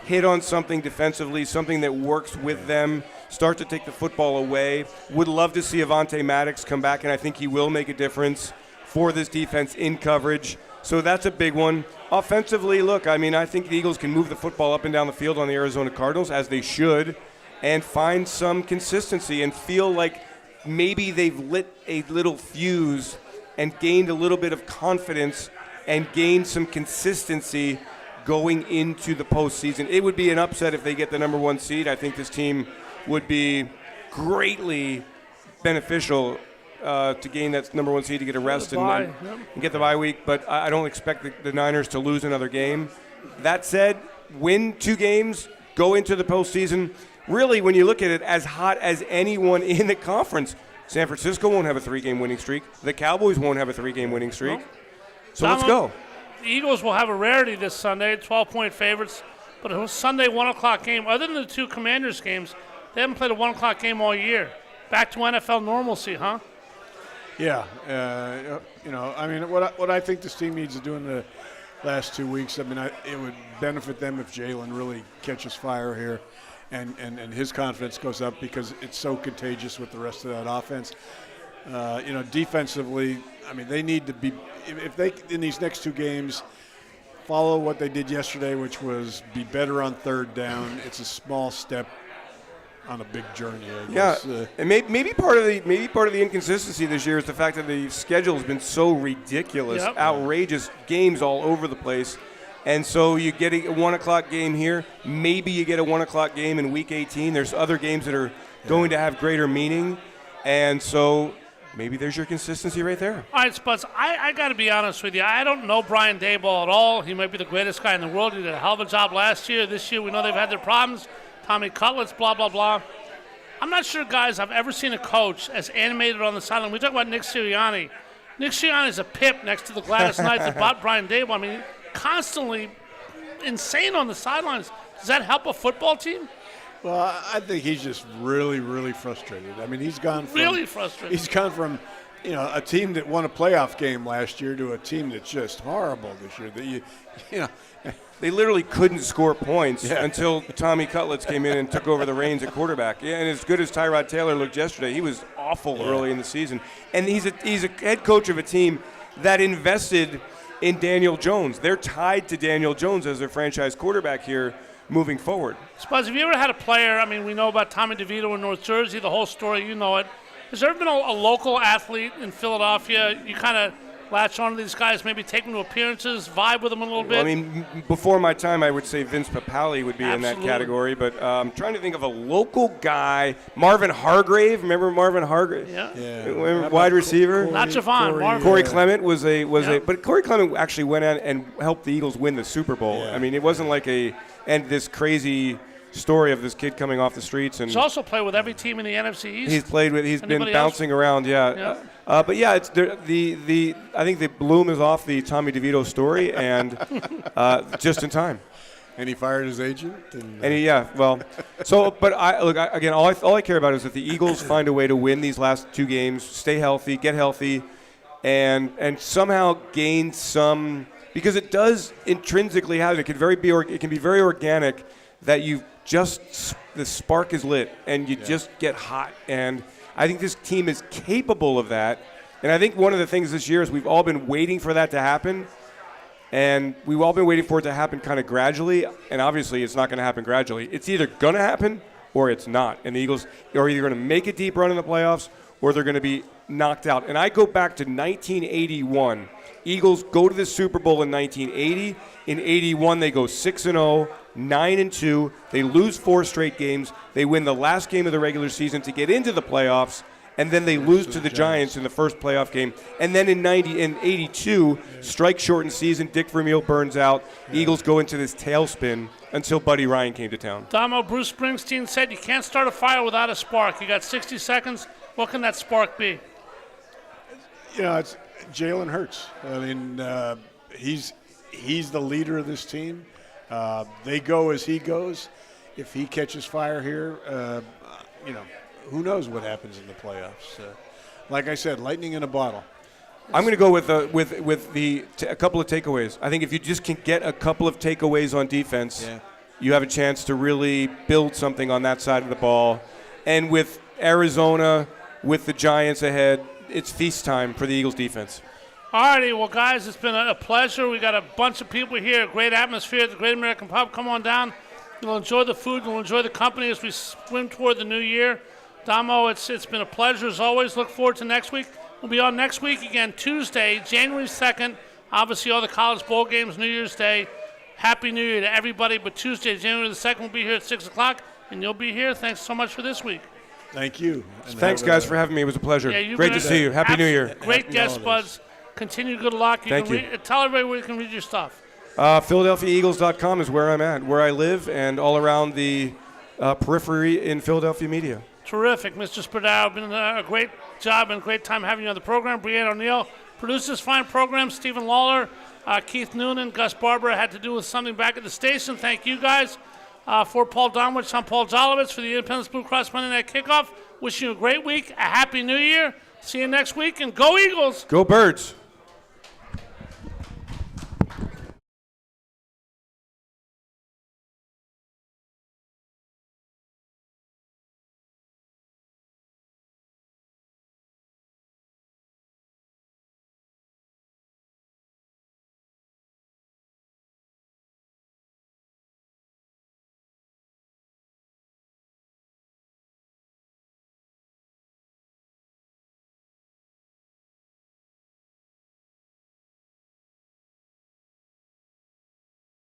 hit on something defensively, something that works with them, start to take the football away. Would love to see Avonte Maddox come back, and I think he will make a difference for this defense in coverage. So that's a big one. Offensively, look, I mean, I think the Eagles can move the football up and down the field on the Arizona Cardinals, as they should, and find some consistency and feel like maybe they've lit a little fuse and gained a little bit of confidence and gained some consistency going into the postseason. It would be an upset if they get the number 1 seed. I think this team would be greatly beneficial to gain that number 1 seed, to get a rest and get the bye week. But I don't expect the Niners to lose another game. That said, win 2 games, go into the postseason. Really, when you look at it, as hot as anyone in the conference. San Francisco won't have a 3-game winning streak. The Cowboys won't have a 3-game winning streak. So let's go. The Eagles will have a rarity this Sunday, 12-point favorites, but a Sunday 1 o'clock game. Other than the 2 Commanders games, they haven't played a 1 o'clock game all year. Back to NFL normalcy, huh? Yeah. I mean, what I think this team needs to do in the last 2 weeks, I mean, it would benefit them if Jalen really catches fire here and his confidence goes up, because it's so contagious with the rest of that offense. Defensively, I mean, they need to be – if they, in these next 2 games, follow what they did yesterday, which was be better on 3rd down, it's a small step on a big journey, I guess. Yeah, and maybe part of the inconsistency this year is the fact that the schedule has been so ridiculous, outrageous games all over the place. And so you get a 1 o'clock game here. Maybe you get a 1 o'clock game in Week 18. There's other games that are going to have greater meaning. And so maybe there's your consistency right there. All right, Spuds, I got to be honest with you. I don't know Brian Daboll at all. He might be the greatest guy in the world. He did a hell of a job last year. This year we know they've had their problems. Tommy Cutlets, blah, blah, blah. I'm not sure, guys, I've ever seen a coach as animated on the sideline. We talk about Nick Sirianni. Nick Sirianni's a pip next to the Gladys Knights about Brian Daboll. I mean, constantly insane on the sidelines. Does that help a football team? Well, I think he's just really, really frustrated. I mean, he's gone from a team that won a playoff game last year to a team that's just horrible this year. They literally couldn't score points until Tommy Cutlets came in and took over the reins at quarterback. Yeah, and as good as Tyrod Taylor looked yesterday, he was awful early in the season. And he's a head coach of a team that invested in Daniel Jones. They're tied to Daniel Jones as their franchise quarterback here moving forward. Spuzz, have you ever had a player, I mean, we know about Tommy DeVito in North Jersey, the whole story, you know it. Has there ever been a local athlete in Philadelphia, you kind of latch on to these guys, maybe take them to appearances, vibe with them a little bit? Well, I mean, before my time, I would say Vince Papale would be in that category, but I'm trying to think of a local guy. Marvin Hargrave, remember Marvin Hargrave? Yeah. Wide receiver. Not Javon, Marvin. Corey Clement was but Corey Clement actually went out and helped the Eagles win the Super Bowl. Yeah. I mean, it wasn't like this crazy story of this kid coming off the streets. And he's also played with every team in the NFC East. He's been bouncing around, yeah. But yeah, it's I think the bloom is off the Tommy DeVito story, and just in time. And he fired his agent. But all I care about is that the Eagles find a way to win these last 2 games, stay healthy, get healthy, and somehow gain some, because it does intrinsically happen. It can be very organic that the spark is lit and you just get hot. And I think this team is capable of that. And I think one of the things this year is we've all been waiting for that to happen. And we've all been waiting for it to happen kind of gradually. And obviously it's not going to happen gradually. It's either going to happen or it's not. And the Eagles are either going to make a deep run in the playoffs or they're going to be knocked out. And I go back to 1981. Eagles go to the Super Bowl in 1980. In 81, they go 6-0, 9-2. They lose 4 straight games. They win the last game of the regular season to get into the playoffs, and then they lose to the Giants in the first playoff game. And then in 82, strike-shortened season, Dick Vermeil burns out. Eagles go into this tailspin until Buddy Ryan came to town. Damo, Bruce Springsteen said you can't start a fire without a spark. You got 60 seconds. What can that spark be? It's Jalen Hurts. I mean, he's the leader of this team. They go as he goes. If he catches fire here, who knows what happens in the playoffs. Like I said, lightning in a bottle. I'm going to go with a couple of takeaways. I think if you just can get a couple of takeaways on defense, you have a chance to really build something on that side of the ball. And with Arizona, with the Giants ahead, it's feast time for the Eagles defense. All righty, well, guys, it's been a pleasure. We got a bunch of people here, great atmosphere at the Great American Pub. Come on down. You'll enjoy the food. You'll enjoy the company as we swim toward the new year. Damo, it's been a pleasure as always. Look forward to next week. We'll be on next week again, Tuesday, January 2nd. Obviously, all the college bowl games, New Year's Day. Happy New Year to everybody. But Tuesday, January the 2nd, we'll be here at 6 o'clock, and you'll be here. Thanks so much for this week. Thank you. Thanks, guys, for having me. It was a pleasure. Great to see you. Happy New Year. Great guest, Buds. Continue good luck. Thank you. Tell everybody where you can read your stuff. PhiladelphiaEagles.com is where I'm at, where I live, and all around the periphery in Philadelphia media. Terrific. Mr. Spadaro, been a great job and great time having you on the program. Brianne O'Neill produced this fine program. Stephen Lawler, Keith Noonan, Gus Barber had to do with something back at the station. Thank you, guys. For Paul Domowitch, I'm Paul Jolovitz for the Independence Blue Cross Monday Night Kickoff. Wishing you a great week, a happy New Year. See you next week, and go Eagles! Go Birds!